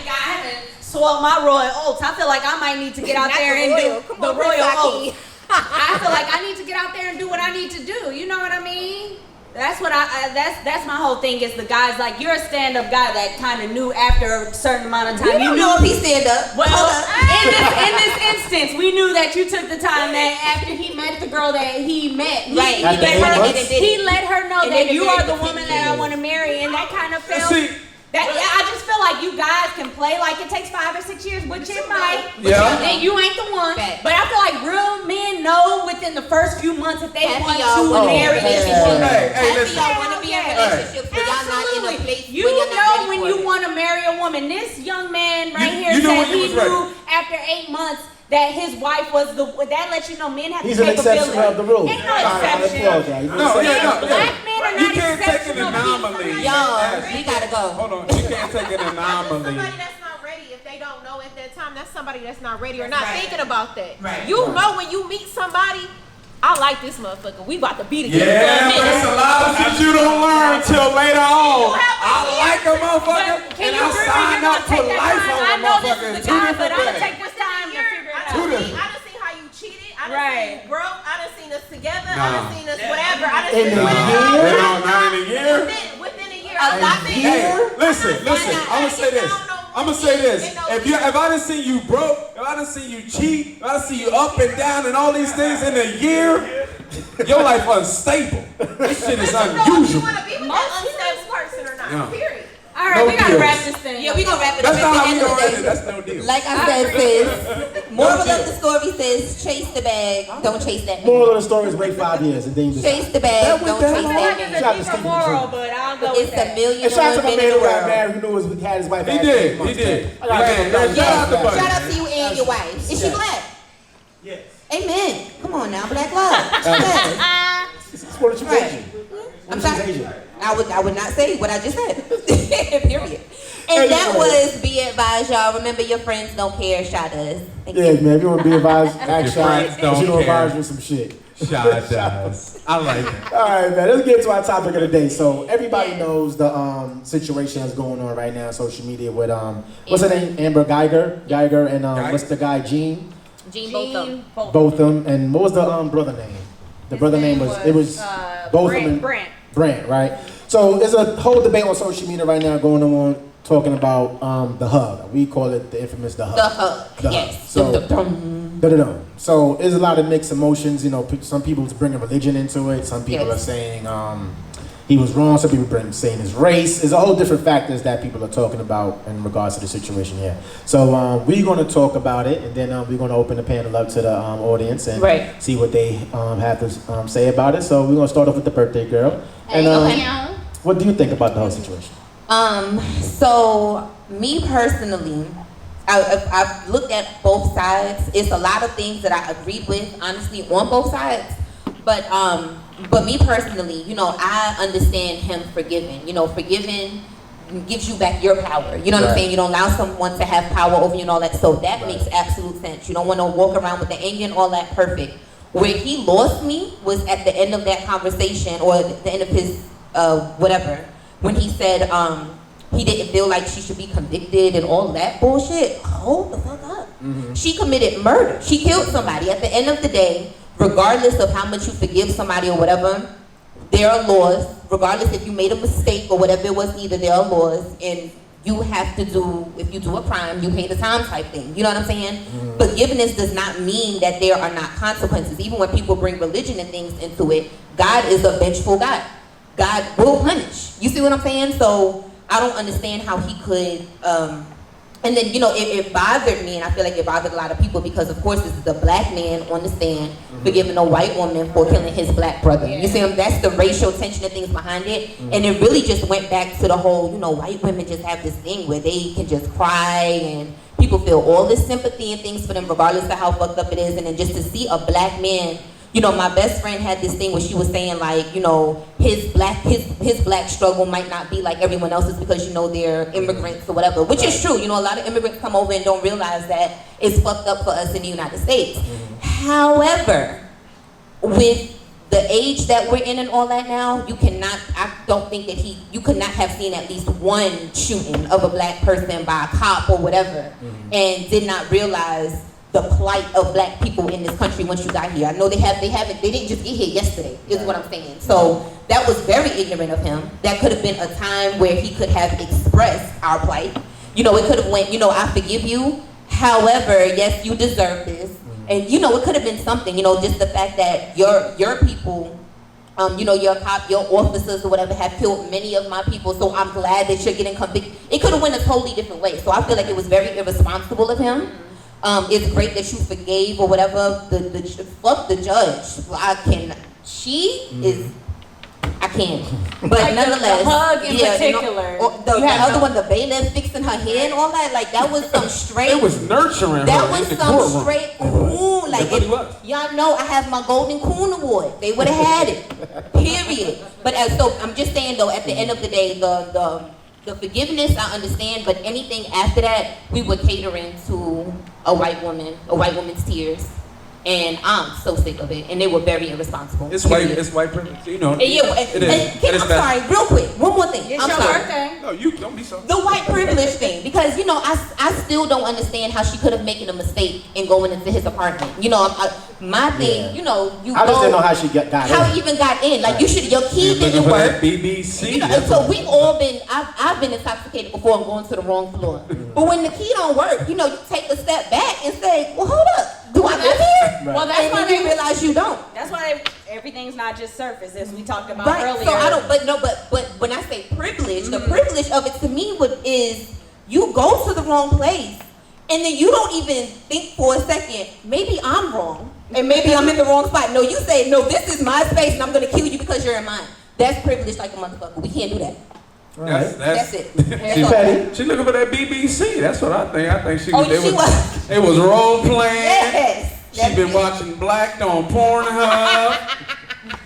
I haven't swallowed my royal oats. I feel like I might need to get out there and do the royal oats. I feel like I need to get out there and do what I need to do. You know what I mean? That's what that's my whole thing is the guys like you're a stand-up guy that kind of knew after a certain amount of time. You know if he stand up. Well, in this instance, we knew that you took the time that after he met the girl that he met, he let her know that you are the woman that I want to marry, and that kind of felt. I just feel like you guys can play like it takes 5 or 6 years, which it might. And you ain't the one. But I feel like real men know within the first few months if they want to marry this woman. Y'all want to be in relationships, but y'all not in a place you where you're not know ready when for you it. want to marry a woman. This young man right here said he knew after 8 months that his wife was that lets you know men have the capability. He's an exception of the rule. Ain't no exception. Black men are not exceptional people. We gotta go. Hold on, you can't take an anomaly. Somebody that's not ready, if they don't know at that time, that's somebody that's not ready or not thinking about that. Right. You know when you meet somebody, I like this motherfucker. We about to be together. Yeah, but it's a lot of shit you don't learn till later on. I like a motherfucker, and I sign up for life on a motherfucker. Two different I'm gonna things. take this time to figure it out. I done seen how you cheated. I done seen you broke. I done seen us together. I done seen us whatever. I done seen Not in a year. within a year. Hey, listen. I'ma say this. If I done seen you broke, if I done seen you cheat, if I done seen you up and down and all these things in a year, your life unstable. This shit is unusual. You want to be with that unstable person or not? Period. All right, we gotta wrap this thing. Yeah, we gonna wrap it up. That's not how we gonna end it. That's no deal. Like I said, sis, moral of the story says, chase the bag, don't chase that man. Moral of the story is wait 5 years and then you just Chase the bag, don't chase that man. Shout out to Stephen moral, Trump. but I'll go It's with that. a million And shout out to my women man in the who got world. married, who knew his wife He had did. 8 months. He did. I gotta give him a Shout out to Buddy. Shout out to you and your wife. Is she black? Yes. Amen. Come on now, black love. Yes. It's what you Right. I'm sorry. Asian. I would not say what I just said. Period. And that was Be Advised, y'all. Remember, your friends don't care. Shot us. Thank you. Yeah, man, if you want to be advised, act friends shy. don't You know, care. advise you some shit. Shot does. I like it. All right, man. Let's get to our topic of the day. So everybody knows the situation that's going on right now on social media with what's her name? Amber Geiger, and what's the guy? Gene Botham. Botham. And what was the brother name? The brother name was Botham and Brant, right? So there's a whole debate on social media right now going on talking about the hug. We call it the infamous the hug. The hug. The Yes. hug. So there's a lot of mixed emotions. You know, some people is bringing religion into it. Some people are saying he was wrong. Some people are saying his race. There's a whole different factors that people are talking about in regards to the situation here. So we're going to talk about it, and then we're going to open the panel up to the audience and see what they have to say about it. So we're going to start off with the birthday girl. And what do you think about the whole situation? So me personally, I've looked at both sides. It's a lot of things that I agree with, honestly, on both sides. But me personally, you know, I understand him forgiving. You know, forgiving gives you back your power. You know what I'm saying? You don't allow someone to have power over you and all that. So that makes absolute sense. You don't want to walk around with the anger and all that. Perfect. Where he lost me was at the end of that conversation, or the end of his whatever, when he said he didn't feel like she should be convicted and all that bullshit. Hold the fuck up. Mm-hmm. She committed murder. She killed somebody. At the end of the day, regardless of how much you forgive somebody or whatever, there are laws. Regardless if you made a mistake or whatever it was, either there are laws, and you have to do, if you do a crime, you pay the time type thing. You know what I'm saying? Forgiveness does not mean that there are not consequences. Even when people bring religion and things into it, God is a vengeful God. God will punish. You see what I'm saying? So I don't understand how he could, and then, you know, it bothered me, and I feel like it bothered a lot of people because, of course, this is a black man on the stand forgiving a white woman for killing his black brother. You see, that's the racial tension and things behind it. And it really just went back to the whole, you know, white women just have this thing where they can just cry and people feel all this sympathy and things for them regardless of how fucked up it is. And then just to see a black man, you know, my best friend had this thing where she was saying, like, you know, his black struggle might not be like everyone else's because, you know, they're immigrants or whatever, which is true. You know, a lot of immigrants come over and don't realize that it's fucked up for us in the United States. However, with the age that we're in and all that now, you cannot, I don't think that you could not have seen at least one shooting of a black person by a cop or whatever and did not realize the plight of black people in this country once you got here. I know they didn't just get here yesterday, is what I'm saying. So that was very ignorant of him. That could have been a time where he could have expressed our plight. You know, it could have went, you know, I forgive you. However, yes, you deserve this. And, you know, it could have been something, you know, just the fact that your people, you know, your cop, your officers or whatever have killed many of my people, so I'm glad that you're getting convicted. It could have went a totally different way. So I feel like it was very irresponsible of him. It's great that you forgave or whatever. Fuck the judge. I can't. But like nonetheless, the hug in particular. You know, the other one, the bailiff fixing her hair and all that, like that was some straight. It was nurturing. That was some straight coon. Like y'all know, I have my Golden Coon Award. They would have had it. Period. But so I'm just saying though, at the end of the day, the forgiveness I understand, but anything after that, we were catering to a white woman's tears. And I'm so sick of it. And they were very irresponsible. It's white privilege, you know. I'm sorry, real quick, one more thing. It's I'm your sorry. birthday. No, you don't be sorry. The white privilege thing, because, you know, I still don't understand how she could have made a mistake in going into his apartment. You know, my thing, you know, I just didn't know how she got in. How he even got in. Like, your key didn't work. BBC. You know, so we've all been, I've been intoxicated before and going to the wrong floor. But when the key don't work, you know, you take a step back and say, well, hold up. Do I live here? Well, that's why you realize you don't. That's why everything's not just surface, as we talked about Right. earlier. So I don't. But when I say privilege, the privilege of it to me is you go to the wrong place, and then you don't even think for a second. Maybe I'm wrong, and maybe I'm in the wrong spot. No, you say no. This is my space, and I'm gonna kill you because you're in mine. That's privilege, like a motherfucker. We can't do that. That's it. She looking for that BBC. That's what I think. I think It was role playing. Yes. She been watching Black on Pornhub.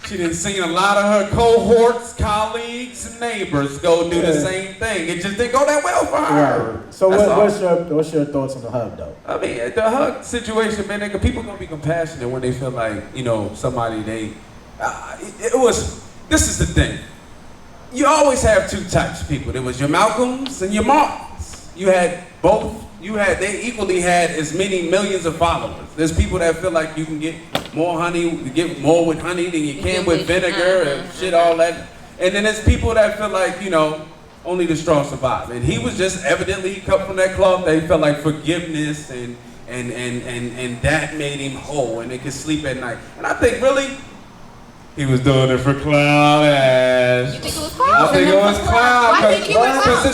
She done seen a lot of her cohorts, colleagues, and neighbors go do the same thing. It just didn't go that well for her. Right. So what's your thoughts on the hug though? I mean, the hug situation, man, nigga, people gonna be compassionate when they feel like, you know, somebody this is the thing. You always have two types of people. There was your Malcolms and your Martins. You had both. They equally had as many millions of followers. There's people that feel like you can get more with honey than you can with vinegar and shit, all that. And then there's people that feel like, you know, only the strong survive. And he was just evidently, he cut from that cloth that he felt like forgiveness and that made him whole and they could sleep at night. And I think really, he was doing it for clout, Ash. You think it was clout? I think it was clout. Why think it was clout? Because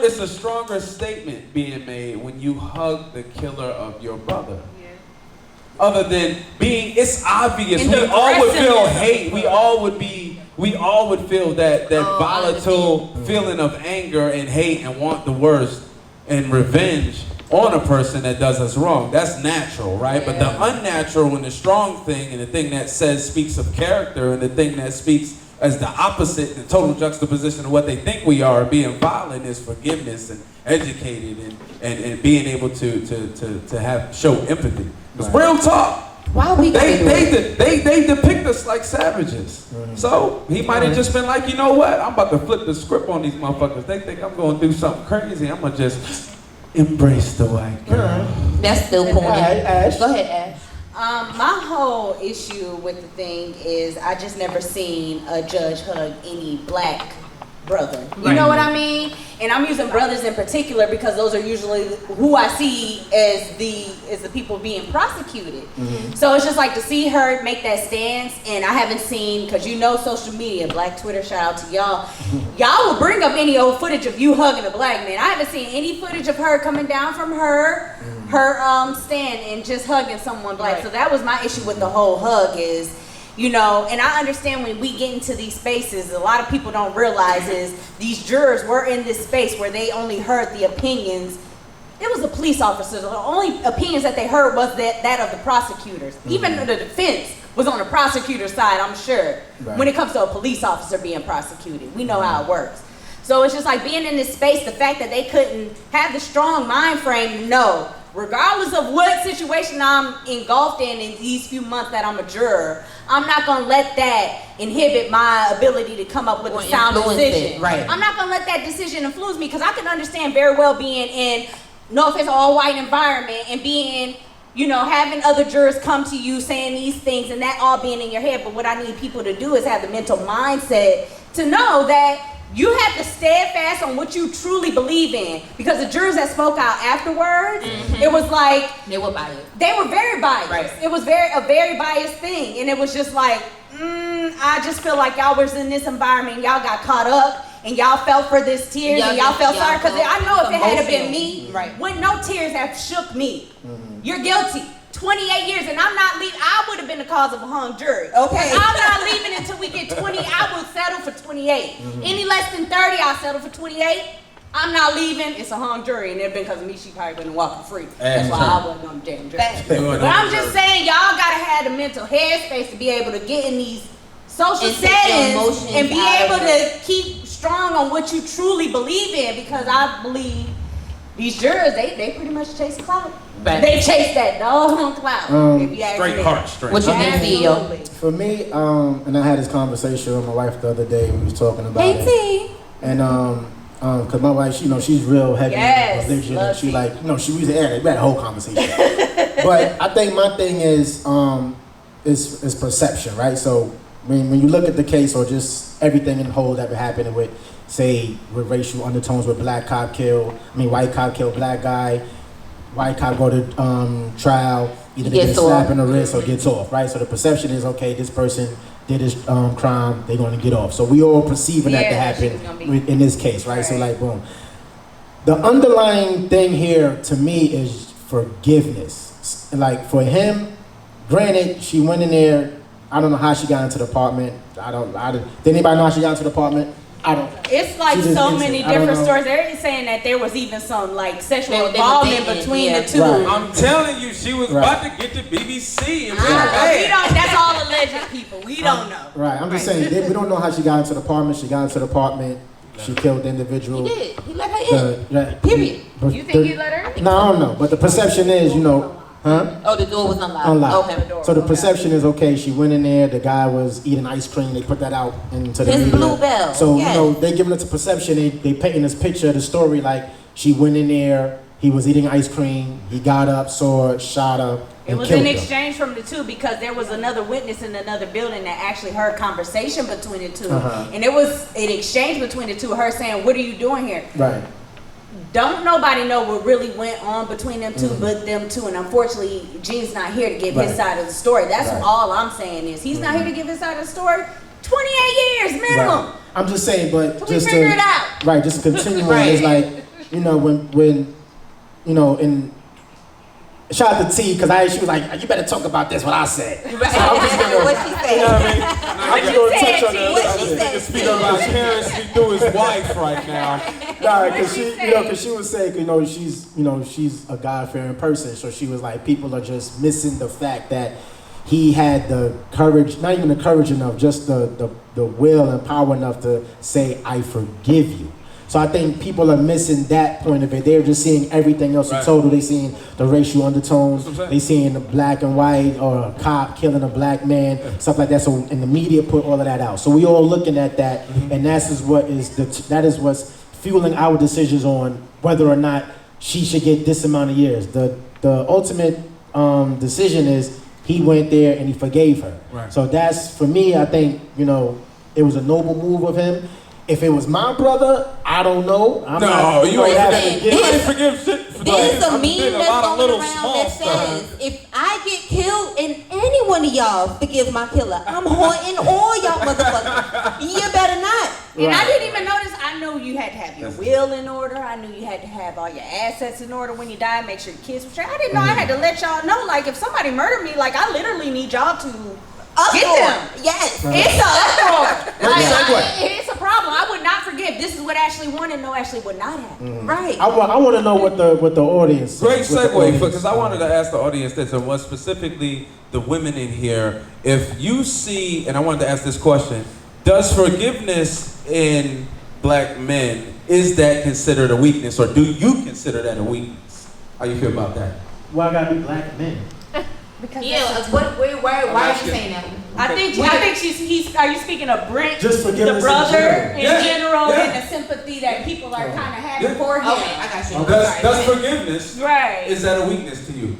it's a stronger statement being made when you hug the killer of your brother. Yeah. Other than it's obvious. We all would feel hate. We all would feel that volatile feeling of anger and hate and want the worst and revenge on a person that does us wrong. That's natural, right? Yeah. But the unnatural and the strong thing and the thing that speaks of character and the thing that speaks as the opposite, the total juxtaposition of what they think we are, being violent, is forgiveness and educated and being able to show empathy. Because real talk, they depict us like savages. So he might have just been like, you know what? I'm about to flip the script on these motherfuckers. They think I'm going to do something crazy. I'm going to just embrace the white girl. That's still corny. Ash. Go ahead, Ash. My whole issue with the thing is I just never seen a judge hug any black brother. You know what I mean? And I'm using brothers in particular because those are usually who I see as the people being prosecuted. So it's just like to see her make that stance, and I haven't seen, because you know social media, Black Twitter, shout out to y'all. Y'all will bring up any old footage of you hugging a black man. I haven't seen any footage of her coming down from her stand and just hugging someone black. So that was my issue with the whole hug is, you know, and I understand when we get into these spaces, a lot of people don't realize is these jurors were in this space where they only heard the opinions. It was the police officers. The only opinions that they heard was that of the prosecutors. Even the defense was on the prosecutor's side, I'm sure, when it comes to a police officer being prosecuted. We know how it works. So it's just like being in this space, the fact that they couldn't have the strong mind frame to know, regardless of what situation I'm engulfed in these few months that I'm a juror, I'm not going to let that inhibit my ability to come up with a sound decision. I'm not going to let that decision influence me, because I can understand very well being in, no offense, all-white environment and being, you know, having other jurors come to you saying these things and that all being in your head. But what I need people to do is have the mental mindset to know that you have to stand fast on what you truly believe in, because the jurors that spoke out afterwards, it was like they were biased. They were very biased. It was a very biased thing, and it was just like, I just feel like y'all was in this environment, y'all got caught up, and y'all felt for this tears, and y'all felt sorry, because I know if it had been me, when no tears have shook me, you're guilty. 28 years, and I'm not leaving. I would have been the cause of a hung jury. Okay, I'm not leaving until we get 20. I will settle for 28. Any less than 30, I'll settle for 28. I'm not leaving. It's a hung jury, and it been because of me. She probably been walking free. That's why I wasn't on the damn jury. But I'm just saying, y'all gotta have the mental headspace to be able to get in these social settings and be able to keep strong on what you truly believe in. Because I believe these jurors, they pretty much chase clout. They chase that dog clout. Straight heart, straight. What you think, Theo? For me, and I had this conversation with my wife the other day. We was talking about it. T. And cause my wife, you know, she's real heavy religion, and she like, you know, we had a whole conversation. But I think my thing is perception, right? So when you look at the case or just everything in whole that been happening with, say, with racial undertones, with white cop kill black guy. White cop go to trial, either they get a slap in the wrist or gets off, right? So the perception is, okay, this person did this crime, they're going to get off. So we all perceiving that to happen in this case, right? So like, boom. The underlying thing here to me is forgiveness. Like for him, granted, she went in there. I don't know how she got into the apartment. Did anybody know how she got into the apartment? It's like so many different stories. They're saying that there was even some like sexual involvement between the two. I'm telling you, she was about to get to BBC and that's all alleged people. We don't know. Right. I'm just saying we don't know how she got into the apartment. She got into the apartment. She killed the individual. He did. He let her in. Period. You think he let her in? No, I don't know. But the perception is, you know. Huh? Oh, the door was unlocked. Okay. So the perception is, okay, she went in there, the guy was eating ice cream, they put that out into the media. His bluebell. So, you know, they giving it to perception, they painting this picture of the story like she went in there, he was eating ice cream, he got up, saw her, shot her, and it was an exchange from the two, because there was another witness in another building that actually heard conversation between the two. And it was an exchange between the two, her saying, what are you doing here? Right. Don't nobody know what really went on between them two but them two, and unfortunately Gene's not here to give his side of the story. That's all I'm saying is he's not here to give his side of the story. 28 years minimum. Right. I'm just saying, but till just we figure it out. Right, just to continue on, it's like, you know, when you know, in shout out to T, because she was like, you better talk about this, what I said. So I'm just gonna, what she said. You know what I mean? I'm just gonna touch on What she that. said. Speak about parents through his wife right now. Nah, because she was saying, she's a God-fearing person, so she was like, people are just missing the fact that he had the courage, not even the courage enough, just the will and power enough to say, I forgive you. So I think people are missing that point of it. They're just seeing everything else in total. They're seeing the racial undertones. They're seeing the black and white, or a cop killing a black man, stuff like that. So, and the media put all of that out. So we all looking at that, and that is what's fueling our decisions on whether or not she should get this amount of years. The ultimate decision is he went there and he forgave her. Right. So that's, for me, I think, it was a noble move of him. If it was my brother, I don't know. You ain't forgive shit. There's a meme that's going around that says, if I get killed and any one of y'all forgive my killer, I'm haunting all y'all motherfuckers. You better not. And I didn't even notice. I knew you had to have your will in order. I knew you had to have all your assets in order when you die. Make sure your kids were straight. I didn't know I had to let y'all know. Like, if somebody murdered me, like, I literally need y'all to get them. Yes. It's a uproar. It's a problem. I would not forgive. This is what Ashley wanted. No, Ashley would not have. Right. I want to know what the audience. Great segue, because I wanted to ask the audience this, and what specifically the women in here. If you see, and I wanted to ask this question: does forgiveness in black men, is that considered a weakness, or do you consider that a weakness? How you feel about that? Why gotta be black men? Because why are you saying that? I think he's. Are you speaking of Brent, Just forgiveness the brother in in general, and the sympathy that people are kind of having for him? Okay, I got you. Does forgiveness, Right. is that a weakness to you?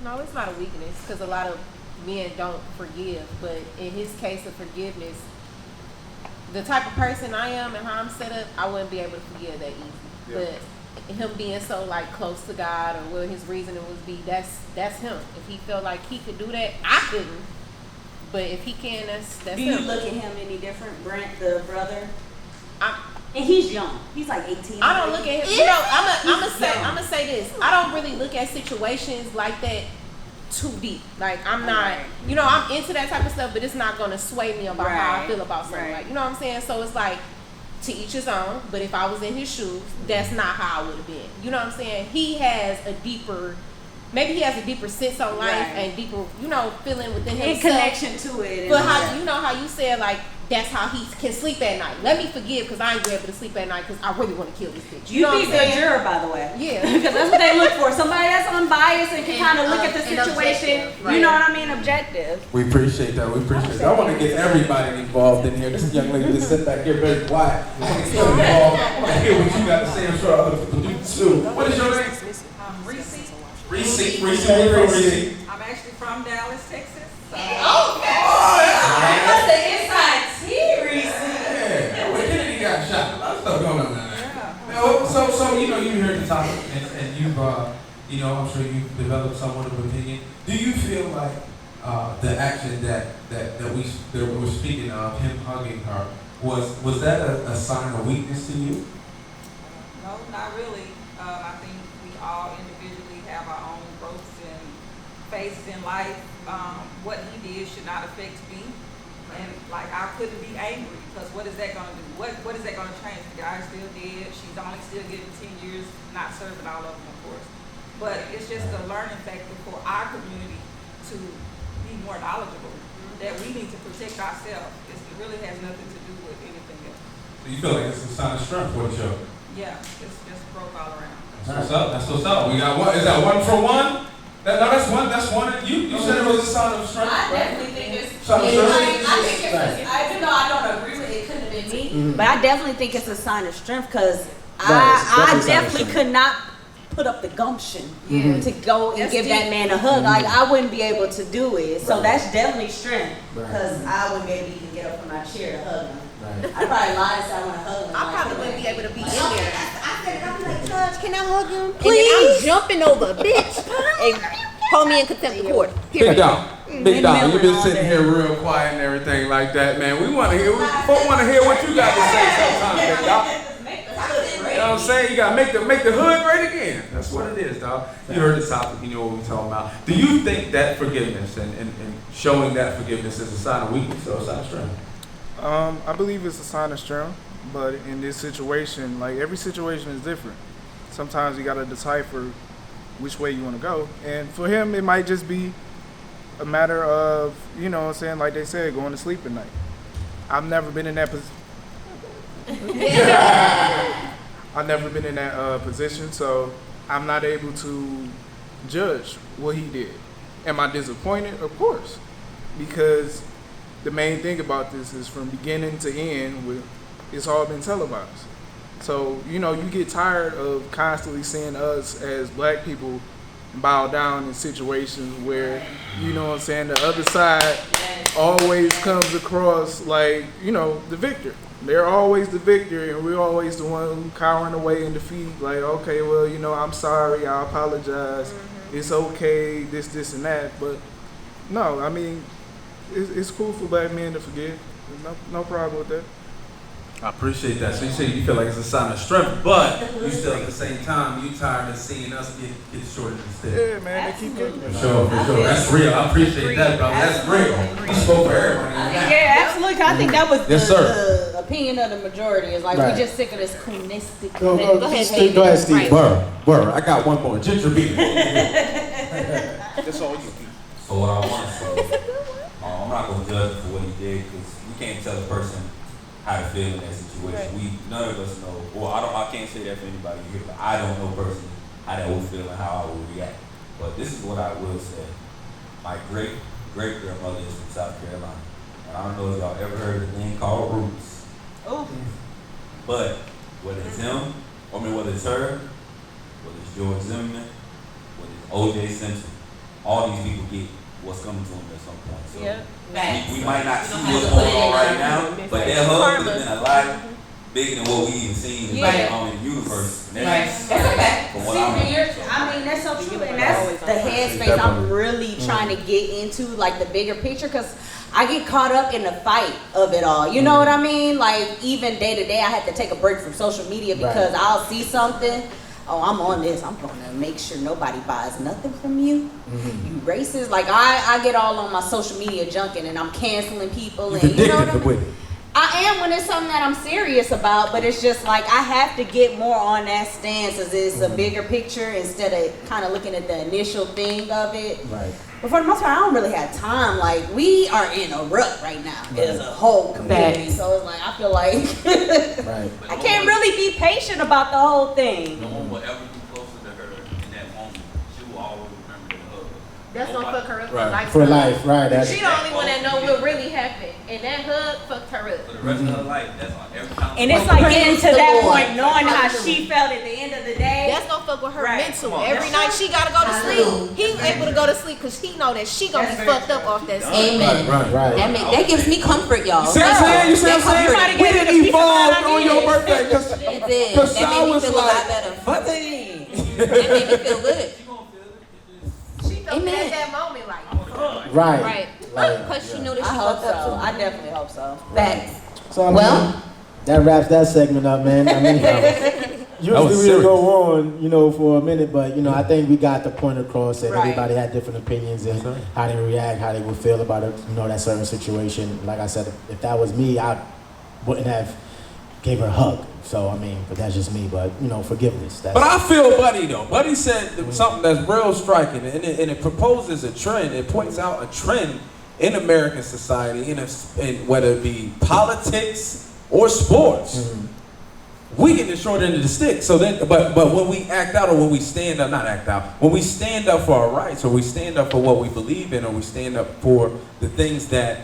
No, it's not a weakness because a lot of men don't forgive. But in his case of forgiveness, the type of person I am and how I'm set up, I wouldn't be able to forgive that easy. Yeah. But him being so like close to God, or what his reasoning would be, that's him. If he felt like he could do that, I couldn't. But if he can, that's Do him. you look at him any different, Brent, the brother? And he's young. He's like 18. I don't look at him. You know, I'm gonna say this. I don't really look at situations like that too deep. Like, I'm not, you know, I'm into that type of stuff, but it's not gonna sway me about how I feel about something. Like, you know what I'm saying? So it's like, to each his own. But if I was in his shoes, that's not how I would have been. You know what I'm saying? He has a deeper, maybe he has a deeper sense on life and deeper, you know, feeling within himself. Connection to it. But how, you know how you said, like, that's how he can sleep at night. Let me forgive because I ain't able to sleep at night because I really want to kill this bitch. You be a good juror, by the way. Yeah. Because that's what they look for. Somebody that's unbiased and can kind of look at the situation. Right. You know what I mean? Objective. We appreciate that. I want to get everybody involved in here. This young lady just sit back here very quiet. I want to get involved. I want to hear what you got to say. I'm sure other people do too. What is your name? Reese. I'm actually from Dallas, Texas. So. That's the inside tea, Reese. Yeah, well, Kennedy got shot. A lot of stuff going on down there. So you know, you heard the topic, and you've, you know, I'm sure you've developed somewhat of an opinion. Do you feel like the action that we're speaking of, him hugging her, was that a sign of weakness to you? No, not really. I think we all individually have our own growths and phases in life. What he did should not affect me. And like, I couldn't be angry because what is that going to do? What is that going to change? The guy's still dead. She's only still getting 10 years, not serving all of them, of course. But it's just a learning factor for our community to be more knowledgeable, that we need to protect ourselves. It really has nothing to do with anything else. So you feel like it's a sign of strength for each other? Yeah, it's just growth all around. That's what's up. We got one. Is that one for one? That's one. You said it was a sign of strength. I definitely think it's. Sign of strength. I think it's. Even though I don't agree with it, couldn't have been me. But I definitely think it's a sign of strength because I definitely could not put up the gumption to go and give that man a hug. Like, I wouldn't be able to do it. So that's definitely strength because I wouldn't be able to even get up from my chair to hug him. I'd probably lie and say I want to hug him. I probably wouldn't be able to be in there. I'd be like, Judge, can I hug him? And then I'm jumping over, bitch, and hold me in contempt of court. Big dog. You've been sitting here real quiet and everything like that, man. We want to hear what you got to say sometimes, big dog. You know what I'm saying? You gotta make the hood great again. That's what it is, dog. You heard the topic, you know what we're talking about. Do you think that forgiveness and showing that forgiveness is a sign of weakness or a sign of strength? I believe it's a sign of strength, but in this situation, like, every situation is different. Sometimes you gotta decipher which way you want to go, and for him, it might just be a matter of, you know what I'm saying, like they said, going to sleep at night. I've never been in that position. I've never been in that position, so I'm not able to judge what he did. Am I disappointed? Of course, because the main thing about this is from beginning to end, it's all been televised. So, you know, you get tired of constantly seeing us as black people bow down in situations where, you know what I'm saying, the other side always comes across like, you know, the victor. they're always the victor, and we're always the one who cowering away in defeat. Like, okay, well, you know, I'm sorry, I apologize. It's okay, this, and that. But no, I mean, it's cool for black men to forgive. No problem with that. I appreciate that. So you say you feel like it's a sign of strength, but you still at the same time, you tired of seeing us get shorted instead. Yeah, man, they keep getting For sure. That's real. I appreciate that, bro. That's real. You spoke for everybody. Yeah, absolutely. I think that was Yes, the opinion of the majority. Is like, Right. we just sick of this coonistic. Go ahead, Steve. Word. I got one more. Ginger beer. That's all you do. So what I want to say, I'm not going to judge him for what he did, because we can't tell a person how to feel in that situation. None of us know. Well, I can't say that for anybody here, but I don't know personally how that would feel and how I would react. But this is what I will say. My great grandmother is from South Carolina, and I don't know if y'all ever heard of a thing called roots. Oh. But whether it's him, whether it's her, whether it's George Zimmerman, whether it's O.J. Simpson, all these people get what's coming to them at some point. So we might not see what's going on right now, but their hug could have been a lot bigger than what we even seen in the universe. And that's from what I mean, that's so true, and that's the headspace I'm really trying to get into, like the bigger picture, because I get caught up in the fight of it all. You know what I mean? Like, even day to day, I have to take a break from social media because I'll see something. Oh, I'm on this. I'm going to make sure nobody buys nothing from you. You racist. Like, I get all on my social media junking, and I'm canceling people. And you know what I mean? I am when it's something that I'm serious about, but it's just like I have to get more on that stance as it's a bigger picture instead of kind of looking at the initial thing of it. Right. But for the most part, I don't really have time. Like, we are in a rut right now as a whole community. So it's like, I feel like I can't really be patient about the whole thing. No one will ever be closer to her in that moment. She will always remember the hug. That's gonna fuck her up for life. For life, right. She the only one that know what really happened. And that hug fucked her up. For the rest of her life, that's all. Every time. And it's like getting to that point, knowing how she felt at the end of the day. That's gonna fuck with her mental. Every night she gotta go to sleep. He's able to go to sleep because he know that she gonna be fucked up off that sleep. Amen. That gives me comfort, y'all. You see what I'm saying? We didn't evolve on your birthday because It did. That made me feel a lot better. That made me feel good. She felt at that moment like, Right. Because she knew that she I hope fucked up so. too. I definitely hope so. Facts. So, I mean, that wraps that segment up, man. I mean, usually we'll go on, for a minute, but, I think we got the point across that everybody had different opinions and how they react, how they would feel about it, that certain situation. Like I said, if that was me, I wouldn't have gave her a hug. So, I mean, but that's just me. But, forgiveness. But I feel Buddy, though. Buddy said something that's real striking, and it proposes a trend. It points out a trend in American society, in whether it be politics or sports. We get the short end of the stick. So then, but when we act out, or when we stand up, not act out, when we stand up for our rights, or we stand up for what we believe in, or we stand up for the things that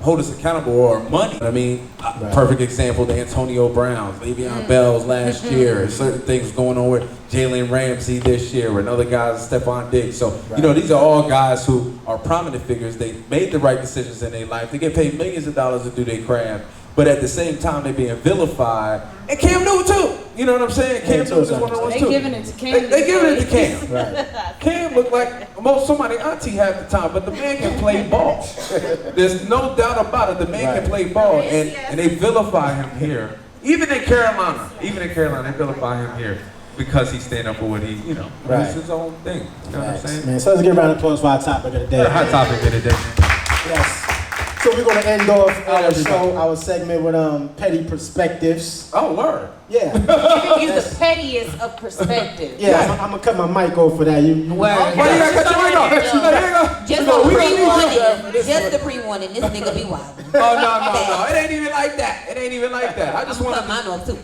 hold us accountable, or money. I mean, perfect example, the Antonio Browns, Le'Veon Bell's last year, certain things going on with Jalen Ramsey this year, and other guys, Stephon Diggs. So, these are all guys who are prominent figures. They made the right decisions in their life. They get paid millions of dollars to do their craft. But at the same time, they're being vilified. And Cam Newton, too. You know what I'm saying? Cam Newton is one of those, too. They giving it to Cam. They giving it to Cam. Cam looked like somebody auntie half the time, but the man can play ball. There's no doubt about it. The man can play ball. And they vilify him here. Even in Carolina, they vilify him here because he's standing up for what he, it's his own thing. You know what I'm saying? Man, so let's get a round of applause for our topic of the day. Hot topic of the day. Yes. So we're going to end off our show, our segment with petty perspectives. Oh, word. Yeah. You can use the pettiest of perspectives. Yeah, I'm going to cut my mic off for that. Just the pre-warning. This nigga be wild. Oh, no. It ain't even like that. I just want to cut mine off too.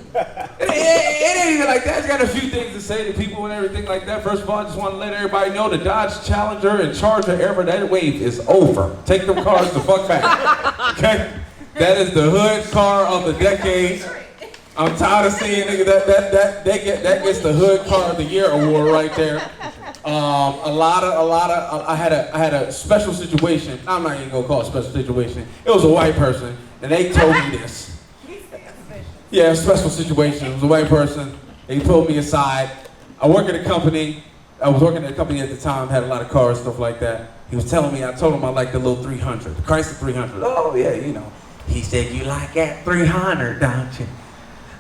It ain't even like that. I just got a few things to say to people and everything like that. First of all, I just want to let everybody know the Dodge Challenger and Charger Ever that wave is over. Take them cars the fuck back. Okay? That is the hood car of the decade. I'm tired of seeing nigga that gets the hood car of the year award right there. I had a special situation. I'm not even gonna call it a special situation. It was a white person, and they told me this. Yeah, special situation. It was a white person. They pulled me aside. I work at a company. I was working at a company at the time, had a lot of cars, stuff like that. He was telling me, I told him I liked the little 300, the Chrysler 300. Oh, yeah, you know. He said, you like that 300, don't you?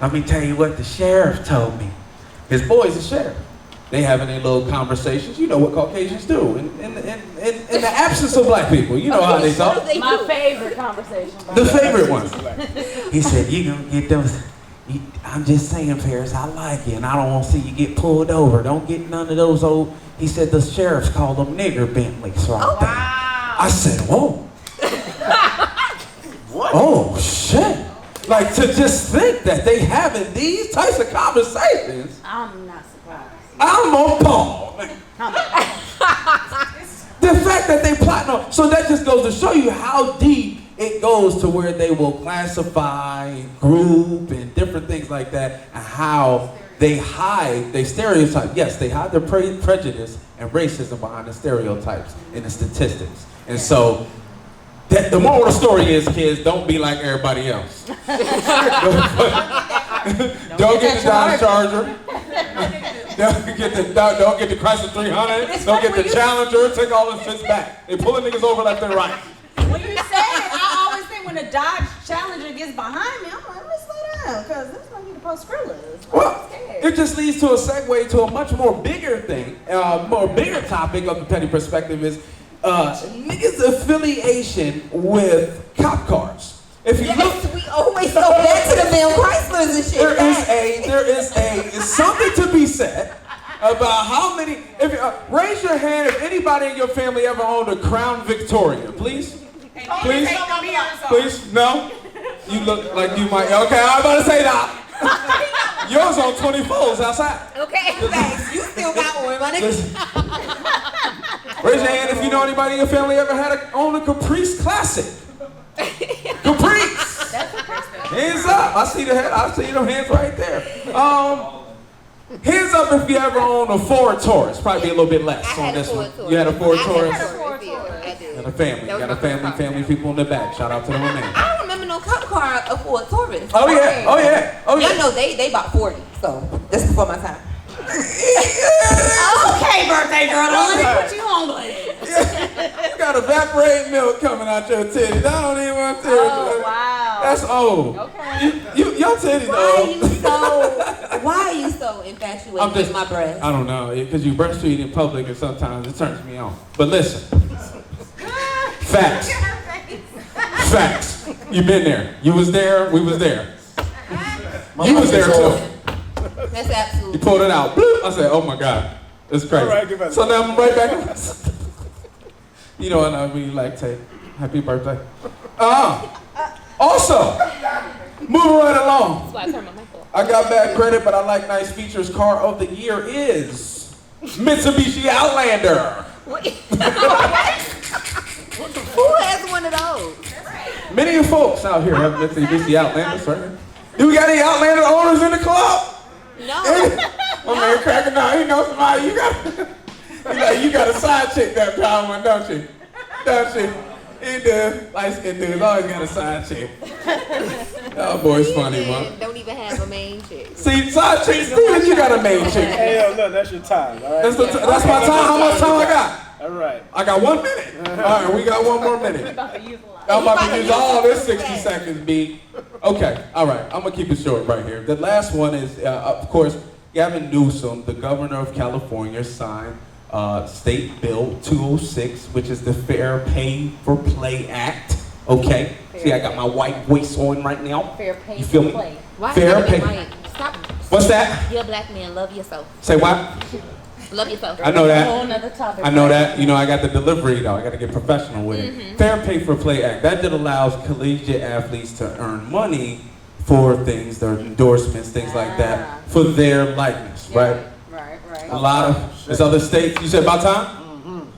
Let me tell you what the sheriff told me. His boy's a sheriff. They having their little conversations. You know what Caucasians do in the absence of black people. You know how they talk. My favorite conversation. The favorite one. He said, you gonna get those. I'm just saying, Paris, I like you, and I don't want to see you get pulled over. Don't get none of those old. He said the sheriffs call them nigger Bentleys right there. I said, whoa. What? Oh shit. Like, to just think that they having these types of conversations. I'm not surprised. I'm appalled. The fact that they plotting on. So that just goes to show you how deep it goes to where they will classify and group and different things like that, and how they hide, they stereotype. Yes, they hide their prejudice and racism behind the stereotypes and the statistics. And so, the moral of the story is, kids, don't be like everybody else. Don't get the Dodge Charger. Don't get the Chrysler 300. Don't get the Challenger. Take all the shits back. They pulling niggas over left and right. When you say it, I always think when a Dodge Challenger gets behind me, I'm like, let me slow down, because this might be the post-Skrillers. Well, it just leads to a segue to a much more bigger thing, more bigger topic of the petty perspective is niggas' affiliation with cop cars. If you look, we always go back to the Bill Chryslers and shit. There is something to be said about how many. Raise your hand if anybody in your family ever owned a Crown Victoria, please. Please? Please? No? You look like you might. Okay, I was about to say that. Yours on 24s outside. Okay, thanks. You still got one, my nigga. Raise your hand if you know anybody in your family ever owned a Caprice Classic. Caprice! Hands up. I see the head. I see them hands right there. Hands up if you ever owned a Ford Taurus. Probably a little bit less on this one. You had a Ford Taurus? Got a family. Got a family people in the back. Shout out to them man. I don't remember no cop car of Ford Taurus. Oh yeah. Oh yeah. Oh yeah. Y'all know they bought 40, so that's before my time. Okay, birthday girl, let me put you on blast. You got evaporated milk coming out your titties. I don't even want to tell you. Oh, wow. That's old. Okay. Your titties old. Why are you so infatuated with my breast? I don't know. Because you breastfeed in public and sometimes it turns me on. But listen. Facts. Facts. You been there. You was there. We was there. You was there too. That's absolutely. You pulled it out. Bloop. I said, oh my God. It's crazy. All right, so now I'm right back. You know what I mean? Like, say, happy birthday. Also, moving right along. I got bad credit, but I like nice features. Car of the year is Mitsubishi Outlander. Who has one of those? Many of folks out here have Mitsubishi Outlanders, right? Do we got any Outlander owners in the club? No. My man cracking out. He knows somebody. You got a side chick that time one, don't you? Don't you? He does. Light-skinned dudes always got a side chick. Oh, boy's funny, man. Don't even have a main chick. See, side chicks, Steven, you got a main chick. Hell no, that's your time, all right? That's my time. How much time I got? All right. I got 1 minute. All right, we got 1 more minute. I'm about to use all this 60 seconds, B. Okay, all right. I'm going to keep it short right here. The last one is, of course, Gavin Newsom, the governor of California, signed State Bill 206, which is the Fair Pay for Play Act. Okay? See, I got my white voice on right now. Fair pay you feel for me? play. Fair pay. Stop. What's that? You're a black man. Love yourself. Say what? Love yourself. I know that. Whole nother topic. I know that. You know, I got the delivery though. I got to get professional with it. Fair Pay for Play Act. That allows collegiate athletes to earn money for things, their endorsements, things like that, for their likeness, right? Right. A lot of, there's other states. You said about time?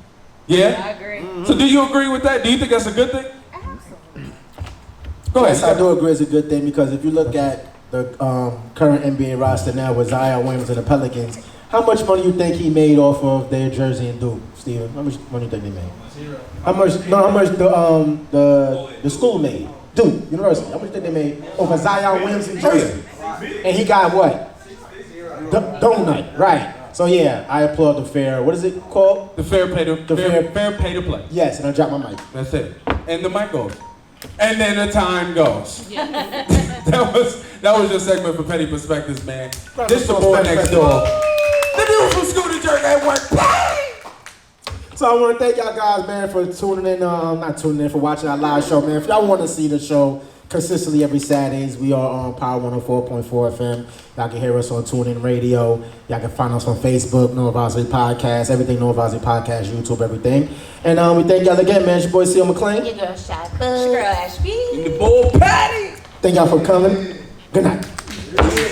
Yeah? I agree. So do you agree with that? Do you think that's a good thing? Go ahead. Yes, I do agree it's a good thing because if you look at the current NBA roster now with Zion Williams and the Pelicans, how much money you think he made off of their jersey and Duke, Steven? How much money you think they made? 0. How much the school made? Duke University. How much did they make over Zion Williamson jersey? And he got what? Donut, right. So yeah, I applaud the fair. What is it called? The fair pay to play. Yes, and I dropped my mic. That's it. And the mic goes. And then the time goes. Yeah. that was your segment for Petty Perspectives, man. This the boy next door. The dude from Scooter Jerk at work. So I want to thank y'all guys, man, for tuning in. Not tuning in, for watching our live show, man. If y'all want to see the show consistently every Saturdays, we are on Power 104.4 FM. Y'all can hear us on TuneIn Radio. Y'all can find us on Facebook, NoAdvisory Podcast, everything NoAdvisory Podcast, YouTube, everything. And we thank y'all again, man. It's your boy C.O. McClain. Your girl Shot Your girl Ashbee. And the bull Patty. Thank y'all for coming. Good night.